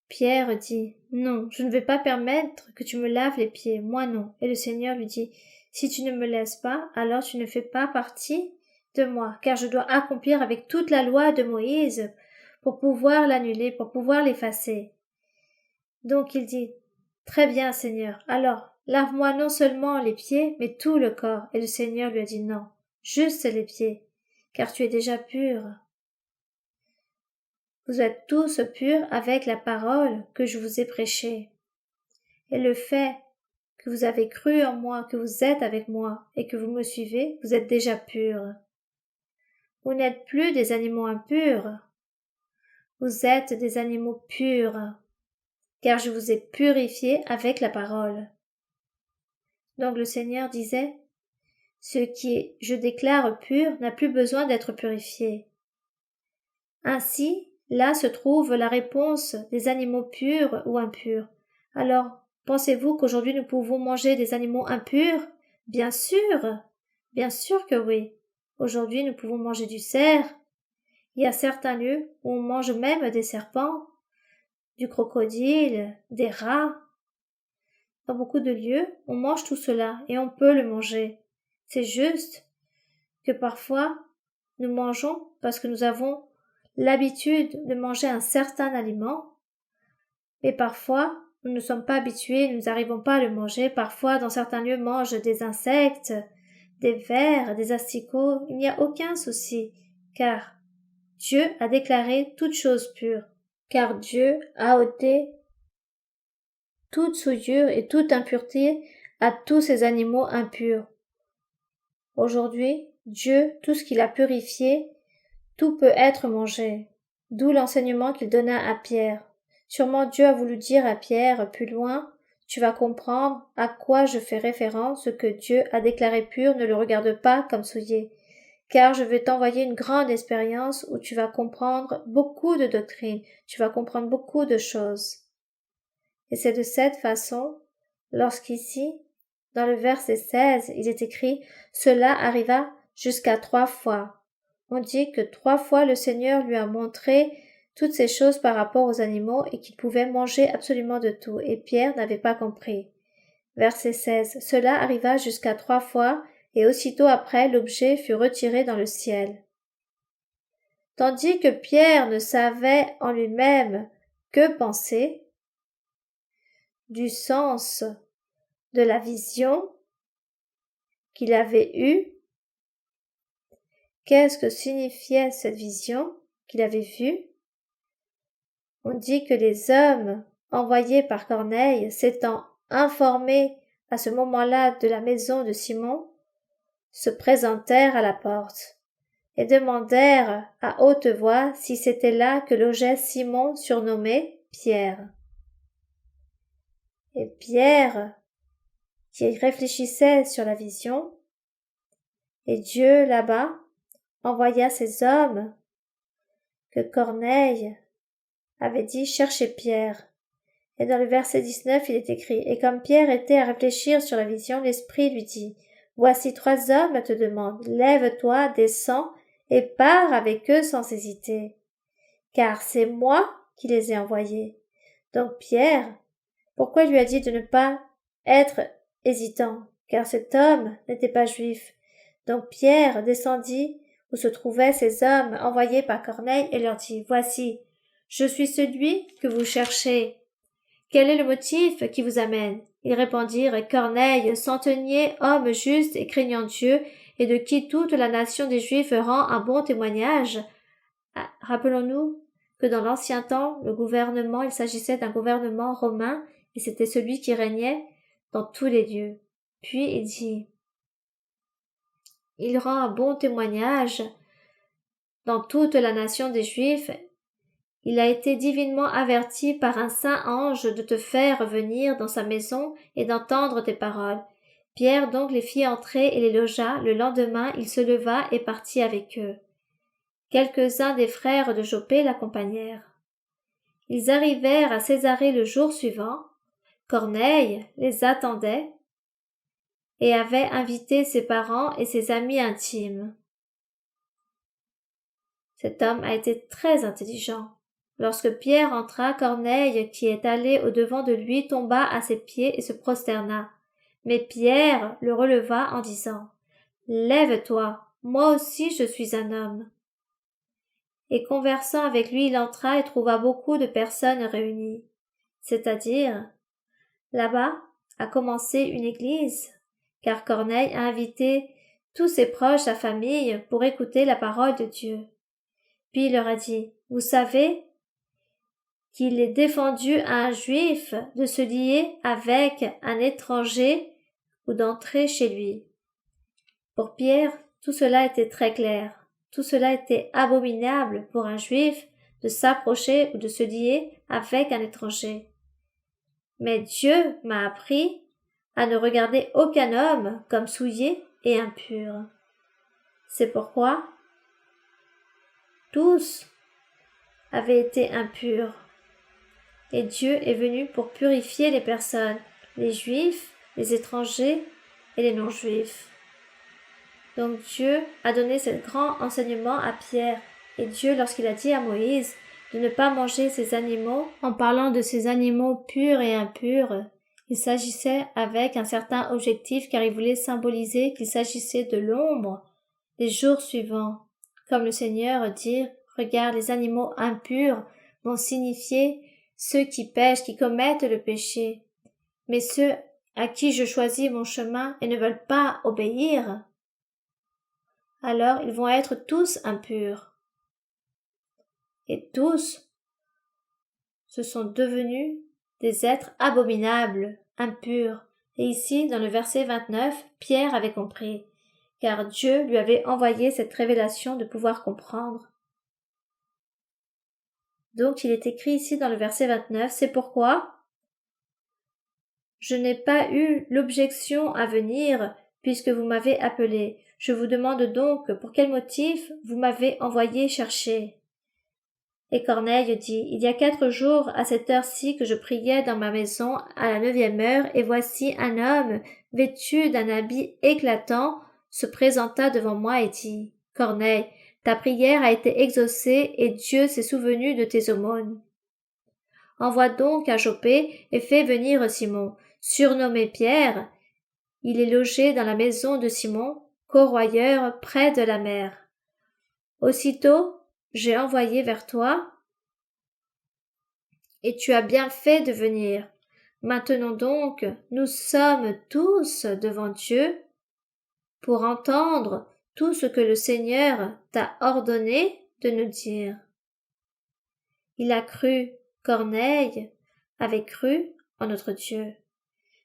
Pierre dit, « Non, je ne vais pas permettre que tu me laves les pieds, moi non. » Et le Seigneur lui dit, Si tu ne me laisses pas, alors tu ne fais pas partie de moi, car je dois accomplir avec toute la loi de Moïse pour pouvoir l'annuler, pour pouvoir l'effacer. Donc il dit, très bien, Seigneur, alors lave-moi non seulement les pieds, mais tout le corps. Et le Seigneur lui a dit non, juste les pieds, car tu es déjà pur. Vous êtes tous purs avec la parole que je vous ai prêchée. Et le fait que vous avez cru en moi, que vous êtes avec moi et que vous me suivez, vous êtes déjà purs. Vous n'êtes plus des animaux impurs. Vous êtes des animaux purs, car je vous ai purifiés avec la parole. Donc le Seigneur disait, ce qui est, je déclare pur, n'a plus besoin d'être purifié. Ainsi, là se trouve la réponse des animaux purs ou impurs. Alors, pensez-vous qu'aujourd'hui nous pouvons manger des animaux impurs? Bien sûr que oui. Aujourd'hui nous pouvons manger du cerf. Il y a certains lieux où on mange même des serpents, du crocodile, des rats. Dans beaucoup de lieux, on mange tout cela et on peut le manger. C'est juste que parfois nous mangeons parce que nous avons l'habitude de manger un certain aliment, mais parfois nous ne sommes pas habitués, nous n'arrivons pas à le manger. Parfois, dans certains lieux, mangent des insectes, des vers, des asticots. Il n'y a aucun souci, car Dieu a déclaré toute chose pure, car Dieu a ôté toute souillure et toute impureté à tous ces animaux impurs. Aujourd'hui, Dieu, tout ce qu'il a purifié, tout peut être mangé. D'où l'enseignement qu'il donna à Pierre. Sûrement Dieu a voulu dire à Pierre plus loin, tu vas comprendre à quoi je fais référence, ce que Dieu a déclaré pur, ne le regarde pas comme souillé. Car je vais t'envoyer une grande expérience où tu vas comprendre beaucoup de doctrines, tu vas comprendre beaucoup de choses. Et c'est de cette façon, lorsqu'ici, dans le verset 16, il est écrit, cela arriva jusqu'à 3 fois. On dit que 3 fois le Seigneur lui a montré toutes ces choses par rapport aux animaux et qu'il pouvait manger absolument de tout, et Pierre n'avait pas compris. Verset 16. Cela arriva jusqu'à 3 fois, et aussitôt après l'objet fut retiré dans le ciel. Tandis que Pierre ne savait en lui-même que penser du sens de la vision qu'il avait eue. Qu'est-ce que signifiait cette vision qu'il avait vue? On dit que les hommes envoyés par Corneille, s'étant informés à ce moment-là de la maison de Simon, se présentèrent à la porte et demandèrent à haute voix si c'était là que logeait Simon surnommé Pierre. Et Pierre, qui réfléchissait sur la vision, et Dieu là-bas envoya ces hommes que Corneille avait dit chercher Pierre. Et dans le verset 19, il est écrit, et comme Pierre était à réfléchir sur la vision, l'Esprit lui dit, voici 3 hommes te demandent, lève-toi, descends, et pars avec eux sans hésiter, car c'est moi qui les ai envoyés. Donc Pierre, pourquoi il lui a dit de ne pas être hésitant, car cet homme n'était pas juif. Donc Pierre descendit où se trouvaient ces hommes envoyés par Corneille et leur dit, voici, je suis celui que vous cherchez. Quel est le motif qui vous amène? Ils répondirent, Corneille, centenier, homme juste et craignant Dieu, et de qui toute la nation des Juifs rend un bon témoignage. Rappelons-nous que dans l'ancien temps, le gouvernement, il s'agissait d'un gouvernement romain, et c'était celui qui régnait dans tous les lieux. Puis il dit, il rend un bon témoignage dans toute la nation des Juifs. Il a été divinement averti par un saint ange de te faire venir dans sa maison et d'entendre tes paroles. Pierre donc les fit entrer et les logea. Le lendemain, il se leva et partit avec eux. Quelques-uns des frères de Joppé l'accompagnèrent. Ils arrivèrent à Césarée le jour suivant. Corneille les attendait et avait invité ses parents et ses amis intimes. Cet homme a été très intelligent. Lorsque Pierre entra, Corneille, qui est allé au-devant de lui, tomba à ses pieds et se prosterna. Mais Pierre le releva en disant, « Lève-toi, moi aussi je suis un homme. » Et conversant avec lui, il entra et trouva beaucoup de personnes réunies. C'est-à-dire, là-bas a commencé une église, car Corneille a invité tous ses proches, sa famille, pour écouter la parole de Dieu. Puis il leur a dit, « Vous savez qu'il est défendu à un juif de se lier avec un étranger ou d'entrer chez lui. » Pour Pierre, tout cela était très clair. Tout cela était abominable pour un juif de s'approcher ou de se lier avec un étranger. Mais Dieu m'a appris à ne regarder aucun homme comme souillé et impur. C'est pourquoi tous avaient été impurs. Et Dieu est venu pour purifier les personnes, les juifs, les étrangers et les non-juifs. Donc Dieu a donné ce grand enseignement à Pierre, et Dieu, lorsqu'il a dit à Moïse de ne pas manger ces animaux, en parlant de ces animaux purs et impurs, il s'agissait avec un certain objectif car il voulait symboliser qu'il s'agissait de l'ombre des jours suivants. Comme le Seigneur dit, regarde, les animaux impurs vont signifier ceux qui pêchent, qui commettent le péché. Mais ceux à qui je choisis mon chemin et ne veulent pas obéir, alors ils vont être tous impurs. Et tous se sont devenus des êtres abominables, impurs. Et ici, dans le verset 29, Pierre avait compris, car Dieu lui avait envoyé cette révélation de pouvoir comprendre. Donc il est écrit ici dans le verset 29, c'est pourquoi je n'ai pas eu l'objection à venir puisque vous m'avez appelé. Je vous demande donc pour quel motif vous m'avez envoyé chercher. Et Corneille dit, il y a 4 jours à cette heure-ci que je priais dans ma maison à la 9e heure, et voici un homme vêtu d'un habit éclatant se présenta devant moi et dit, Corneille, ta prière a été exaucée et Dieu s'est souvenu de tes aumônes. Envoie donc à Joppé et fais venir Simon, surnommé Pierre. Il est logé dans la maison de Simon, corroyeur près de la mer. Aussitôt, j'ai envoyé vers toi, et tu as bien fait de venir. Maintenant donc, nous sommes tous devant Dieu pour entendre tout ce que le Seigneur t'a ordonné de nous dire. Il a cru, Corneille avait cru en notre Dieu.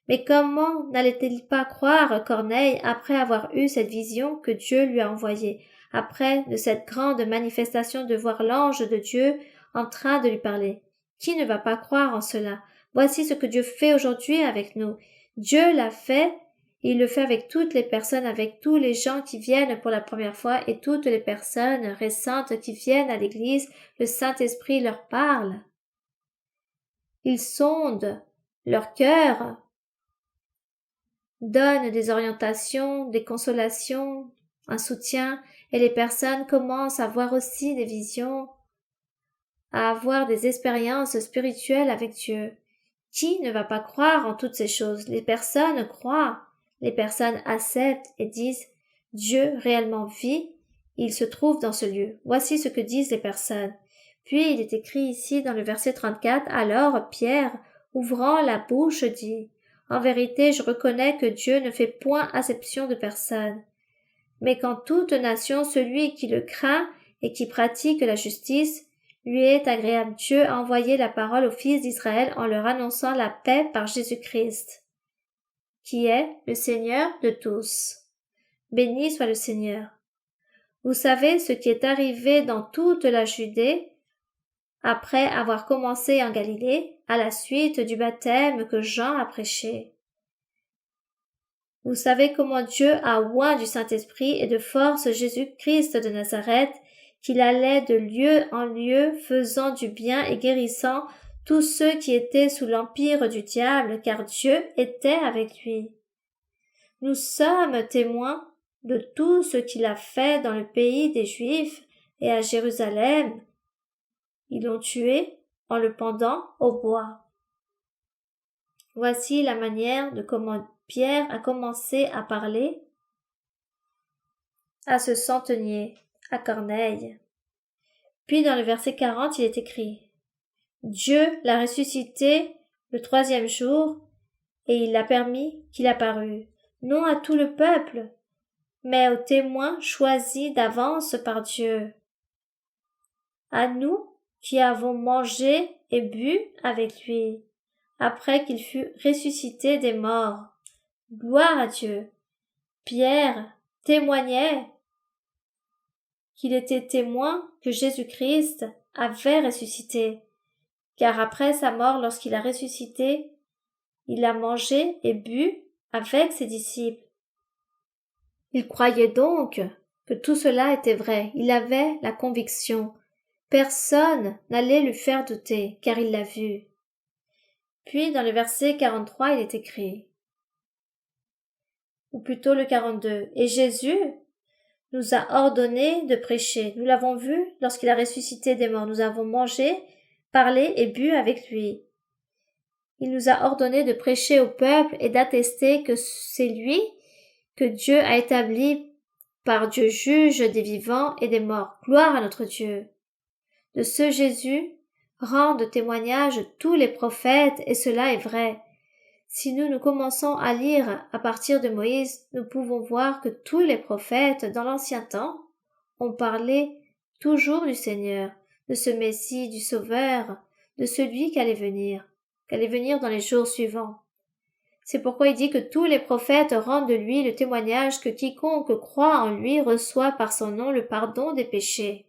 Mais comment n'allait-il pas croire Corneille après avoir eu cette vision que Dieu lui a envoyée, après de cette grande manifestation de voir l'ange de Dieu en train de lui parler? Qui ne va pas croire en cela? Voici ce que Dieu fait aujourd'hui avec nous. Dieu l'a fait, et il le fait avec toutes les personnes, avec tous les gens qui viennent pour la première fois et toutes les personnes récentes qui viennent à l'église. Le Saint-Esprit leur parle. Il sonde leur cœur, donne des orientations, des consolations, un soutien, et les personnes commencent à voir aussi des visions, à avoir des expériences spirituelles avec Dieu. Qui ne va pas croire en toutes ces choses? Les personnes croient, les personnes acceptent et disent Dieu réellement vit, il se trouve dans ce lieu. Voici ce que disent les personnes. Puis il est écrit ici dans le verset 34, alors Pierre, ouvrant la bouche, dit en vérité, je reconnais que Dieu ne fait point acception de personne, mais qu'en toute nation, celui qui le craint et qui pratique la justice, lui est agréable. Dieu a envoyé la parole aux fils d'Israël en leur annonçant la paix par Jésus-Christ, qui est le Seigneur de tous. Béni soit le Seigneur. Vous savez ce qui est arrivé dans toute la Judée, après avoir commencé en Galilée, à la suite du baptême que Jean a prêché. Vous savez comment Dieu a oint du Saint-Esprit et de force Jésus-Christ de Nazareth, qu'il allait de lieu en lieu, faisant du bien et guérissant tous ceux qui étaient sous l'empire du diable, car Dieu était avec lui. Nous sommes témoins de tout ce qu'il a fait dans le pays des Juifs et à Jérusalem. Ils l'ont tué en le pendant au bois. Voici la manière de comment Pierre a commencé à parler à ce centenier, à Corneille. Puis dans le verset 40, il est écrit « Dieu l'a ressuscité le 3e jour, et il a permis qu'il apparût, non à tout le peuple, mais aux témoins choisis d'avance par Dieu. À nous qui avons mangé et bu avec lui, après qu'il fut ressuscité des morts. Gloire à Dieu. » Pierre témoignait qu'il était témoin que Jésus-Christ avait ressuscité, car après sa mort, lorsqu'il a ressuscité, il a mangé et bu avec ses disciples. Il croyait donc que tout cela était vrai. Il avait la conviction. Personne n'allait lui faire douter, car il l'a vu. Puis, dans le verset 43, il est écrit, ou plutôt le 42, « Et Jésus nous a ordonné de prêcher. Nous l'avons vu lorsqu'il a ressuscité des morts. Nous avons mangé, parlé et bu avec lui. Il nous a ordonné de prêcher au peuple et d'attester que c'est lui que Dieu a établi par Dieu juge des vivants et des morts. Gloire à notre Dieu. De ce Jésus rendent témoignage tous les prophètes, et cela est vrai. Si nous commençons à lire à partir de Moïse, nous pouvons voir que tous les prophètes dans l'ancien temps ont parlé toujours du Seigneur, de ce Messie, du Sauveur, de celui qui allait venir dans les jours suivants. C'est pourquoi il dit que tous les prophètes rendent de lui le témoignage que quiconque croit en lui reçoit par son nom le pardon des péchés.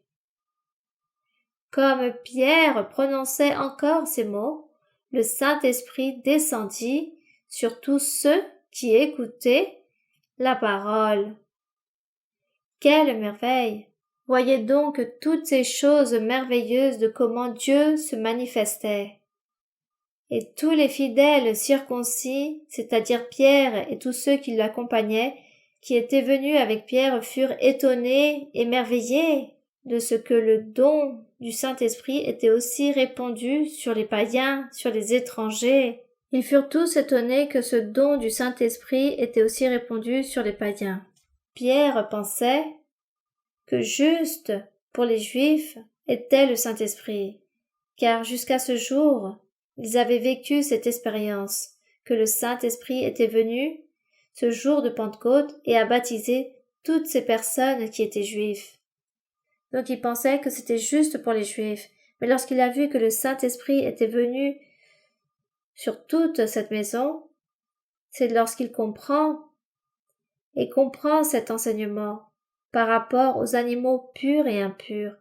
Comme Pierre prononçait encore ces mots, le Saint-Esprit descendit sur tous ceux qui écoutaient la parole. Quelle merveille! Voyez donc toutes ces choses merveilleuses de comment Dieu se manifestait. Et tous les fidèles circoncis, c'est-à-dire Pierre et tous ceux qui l'accompagnaient, qui étaient venus avec Pierre, furent étonnés, émerveillés de ce que le don du Saint-Esprit était aussi répandu sur les païens, sur les étrangers. Ils furent tous étonnés que ce don du Saint-Esprit était aussi répandu sur les païens. Pierre pensait que juste pour les Juifs était le Saint-Esprit, car jusqu'à ce jour, ils avaient vécu cette expérience, que le Saint-Esprit était venu ce jour de Pentecôte et a baptisé toutes ces personnes qui étaient juifs. Donc il pensait que c'était juste pour les Juifs, mais lorsqu'il a vu que le Saint-Esprit était venu sur toute cette maison, c'est lorsqu'il comprend cet enseignement par rapport aux animaux purs et impurs.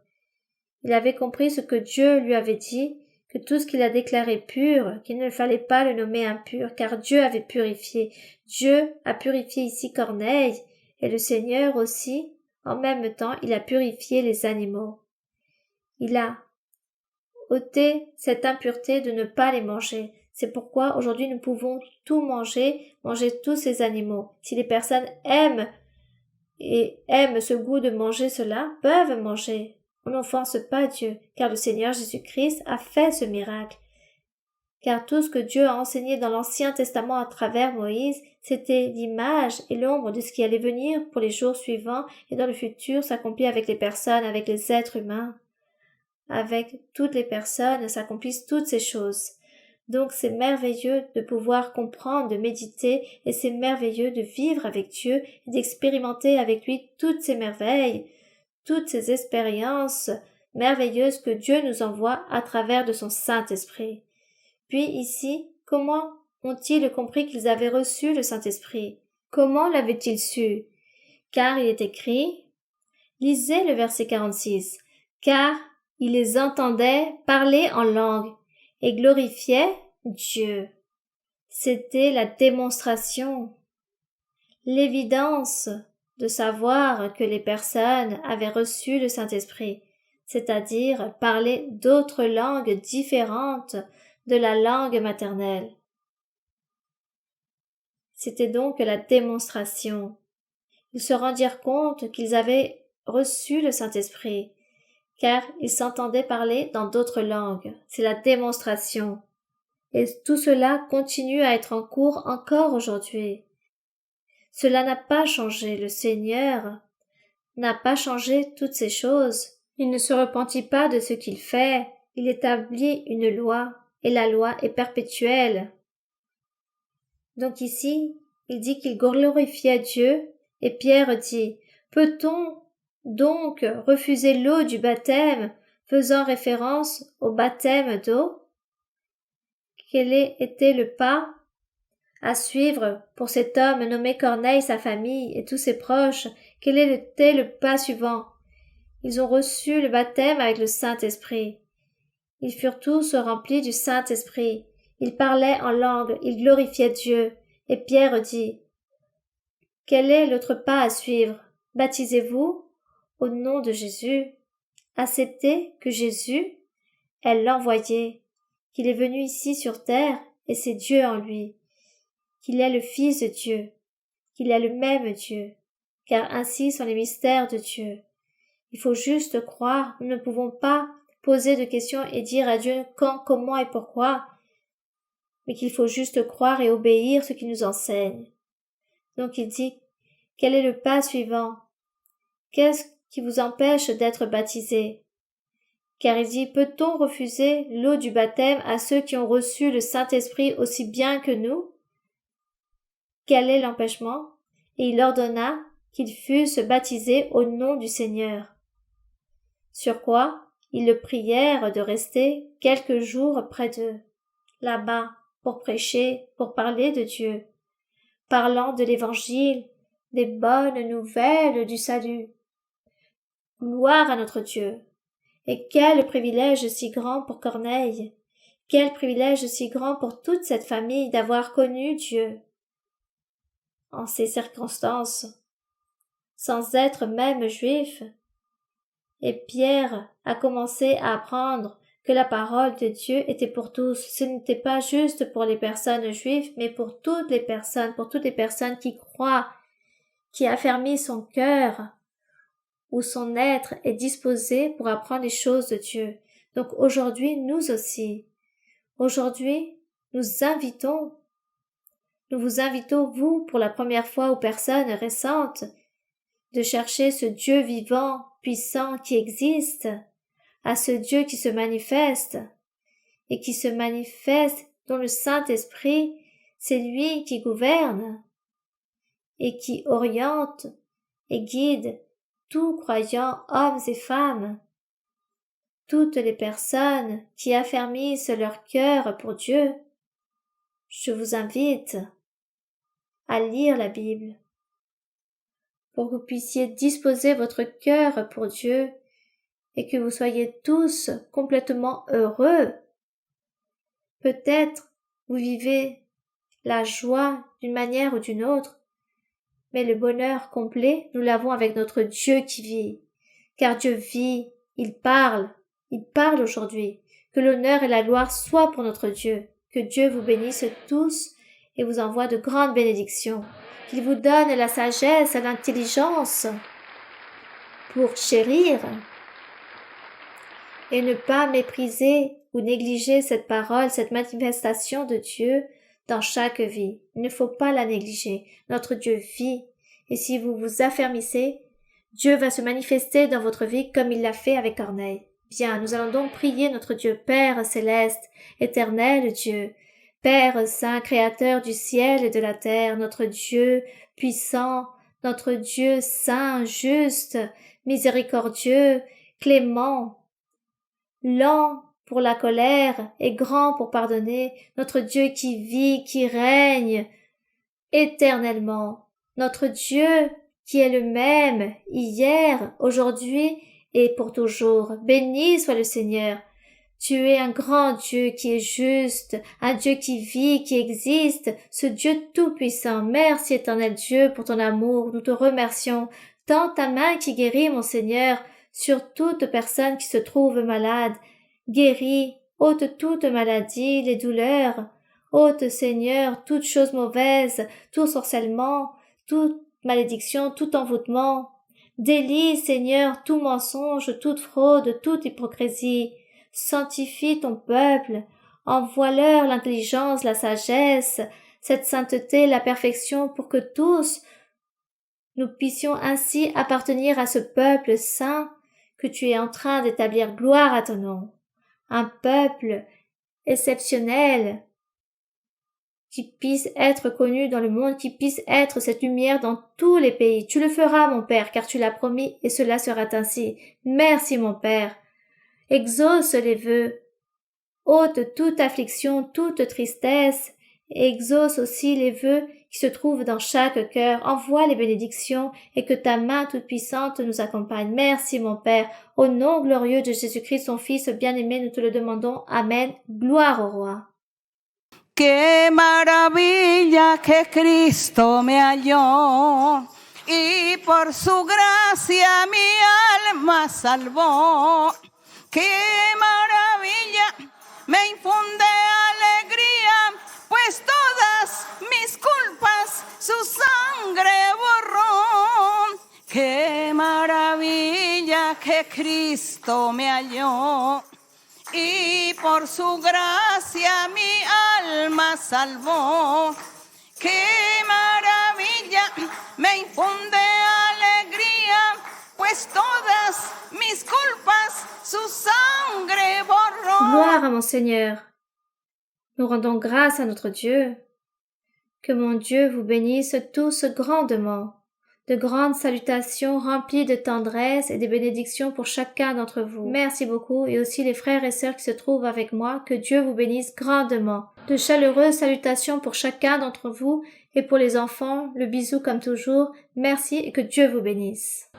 Il avait compris ce que Dieu lui avait dit, que tout ce qu'il a déclaré pur, qu'il ne fallait pas le nommer impur, car Dieu avait purifié. Dieu a purifié ici Corneille, et le Seigneur aussi, en même temps, il a purifié les animaux. Il a ôté cette impureté de ne pas les manger. C'est pourquoi aujourd'hui nous pouvons tout manger tous ces animaux. Si les personnes aiment ce goût de manger cela, peuvent manger. On n'offense pas Dieu, car le Seigneur Jésus-Christ a fait ce miracle. Car tout ce que Dieu a enseigné dans l'Ancien Testament à travers Moïse, c'était l'image et l'ombre de ce qui allait venir pour les jours suivants et dans le futur s'accomplit avec les personnes, avec les êtres humains. Avec toutes les personnes s'accomplissent toutes ces choses. Donc c'est merveilleux de pouvoir comprendre, de méditer, et c'est merveilleux de vivre avec Dieu et d'expérimenter avec lui toutes ces merveilles, toutes ces expériences merveilleuses que Dieu nous envoie à travers de son Saint-Esprit. Puis ici, comment ont-ils compris qu'ils avaient reçu le Saint-Esprit? Comment l'avaient-ils su? Car il est écrit, lisez le verset 46, car ils les entendaient parler en langue et glorifiaient Dieu. C'était la démonstration, l'évidence de savoir que les personnes avaient reçu le Saint-Esprit, c'est-à-dire parler d'autres langues différentes de la langue maternelle. C'était donc la démonstration. Ils se rendirent compte qu'ils avaient reçu le Saint-Esprit, car ils s'entendaient parler dans d'autres langues. C'est la démonstration. Et tout cela continue à être en cours encore aujourd'hui. Cela n'a pas changé. Le Seigneur n'a pas changé toutes ces choses. Il ne se repentit pas de ce qu'il fait. Il établit une loi, et la loi est perpétuelle. Donc ici, il dit qu'il glorifiait Dieu, et Pierre dit, peut-on donc refuser l'eau du baptême, faisant référence au baptême d'eau? Quel était le pas à suivre pour cet homme nommé Corneille, sa famille et tous ses proches? Quel était le pas suivant? Ils ont reçu le baptême avec le Saint-Esprit. Ils furent tous remplis du Saint-Esprit. Ils parlaient en langue, ils glorifiaient Dieu. Et Pierre dit, quel est l'autre pas à suivre? Baptisez-vous au nom de Jésus. Acceptez que Jésus est l'envoyé, qu'il est venu ici sur terre et c'est Dieu en lui, qu'il est le Fils de Dieu, qu'il est le même Dieu, car ainsi sont les mystères de Dieu. Il faut juste croire, nous ne pouvons pas poser de questions et dire à Dieu quand, comment et pourquoi, mais qu'il faut juste croire et obéir ce qu'il nous enseigne. Donc il dit, quel est le pas suivant? Qu'est-ce qui vous empêche d'être baptisé? Car il dit, peut-on refuser l'eau du baptême à ceux qui ont reçu le Saint-Esprit aussi bien que nous? Quel est l'empêchement? Et il ordonna qu'ils fussent baptisés au nom du Seigneur. Sur quoi, ils le prièrent de rester quelques jours près d'eux, là-bas, pour prêcher, pour parler de Dieu, parlant de l'Évangile, des bonnes nouvelles du salut. Gloire à notre Dieu! Et quel privilège si grand pour Corneille! Quel privilège si grand pour toute cette famille d'avoir connu Dieu! En ces circonstances, sans être même juif, et Pierre a commencé à apprendre que la parole de Dieu était pour tous. Ce n'était pas juste pour les personnes juives, mais pour toutes les personnes qui croient, qui affermissent son cœur, où son être est disposé pour apprendre les choses de Dieu. Donc aujourd'hui, nous aussi, aujourd'hui, nous vous invitons, vous, pour la première fois aux personnes récentes, de chercher ce Dieu vivant, puissant, qui existe, à ce Dieu qui se manifeste, et qui se manifeste dont le Saint-Esprit, c'est lui qui gouverne, et qui oriente et guide tout croyant, hommes et femmes, toutes les personnes qui affermissent leur cœur pour Dieu. Je vous invite à lire la Bible, pour que vous puissiez disposer votre cœur pour Dieu et que vous soyez tous complètement heureux. Peut-être vous vivez la joie d'une manière ou d'une autre, mais le bonheur complet, nous l'avons avec notre Dieu qui vit. Car Dieu vit, il parle aujourd'hui. Que l'honneur et la gloire soient pour notre Dieu. Que Dieu vous bénisse tous et vous envoie de grandes bénédictions. Qu'il vous donne la sagesse et l'intelligence pour chérir et ne pas mépriser ou négliger cette parole, cette manifestation de Dieu dans chaque vie. Il ne faut pas la négliger. Notre Dieu vit. Et si vous vous affermissez, Dieu va se manifester dans votre vie comme il l'a fait avec Corneille. Bien, nous allons donc prier notre Dieu Père céleste, éternel Dieu, Père saint, créateur du ciel et de la terre, notre Dieu puissant, notre Dieu saint, juste, miséricordieux, clément, lent pour la colère et grand pour pardonner, notre Dieu qui vit, qui règne éternellement, notre Dieu qui est le même hier, aujourd'hui et pour toujours. Béni soit le Seigneur. Tu es un grand Dieu qui est juste, un Dieu qui vit, qui existe, ce Dieu tout-puissant. Merci éternel Dieu pour ton amour, nous te remercions. Tends ta main qui guérit, mon Seigneur, sur toute personne qui se trouve malade. Guéris, ôte toute maladie, les douleurs. Ôte, Seigneur, toute chose mauvaise, tout sorcellement, toute malédiction, tout envoûtement. Délie, Seigneur, tout mensonge, toute fraude, toute hypocrisie. Sanctifie ton peuple, envoie-leur l'intelligence, la sagesse, cette sainteté, la perfection, pour que tous nous puissions ainsi appartenir à ce peuple saint que tu es en train d'établir. Gloire à ton nom. Un peuple exceptionnel qui puisse être connu dans le monde, qui puisse être cette lumière dans tous les pays. Tu le feras, mon Père, car tu l'as promis et cela sera ainsi. Merci, mon Père. Exauce les vœux. Ôte toute affliction, toute tristesse, et exauce aussi les vœux qui se trouvent dans chaque cœur. Envoie les bénédictions et que ta main toute-puissante nous accompagne. Merci, mon Père. Au nom glorieux de Jésus-Christ, son Fils bien-aimé, nous te le demandons. Amen. Gloire au Roi. Qué maravilla que Cristo me halló y por su gracia mi alma salvó. Qué maravilla, me infunde alegría, pues todas mis culpas su sangre borró. Qué maravilla que Cristo me halló y por su gracia mi alma salvó. Qué maravilla, me infunde alegría, pues todas mis culpas su sangre borró. Gloire à mon Seigneur. Nous rendons grâce à notre Dieu. Que mon Dieu vous bénisse tous grandement. De grandes salutations remplies de tendresse et de bénédictions pour chacun d'entre vous. Merci beaucoup et aussi les frères et sœurs qui se trouvent avec moi. Que Dieu vous bénisse grandement. De chaleureuses salutations pour chacun d'entre vous et pour les enfants. Le bisou comme toujours. Merci et que Dieu vous bénisse.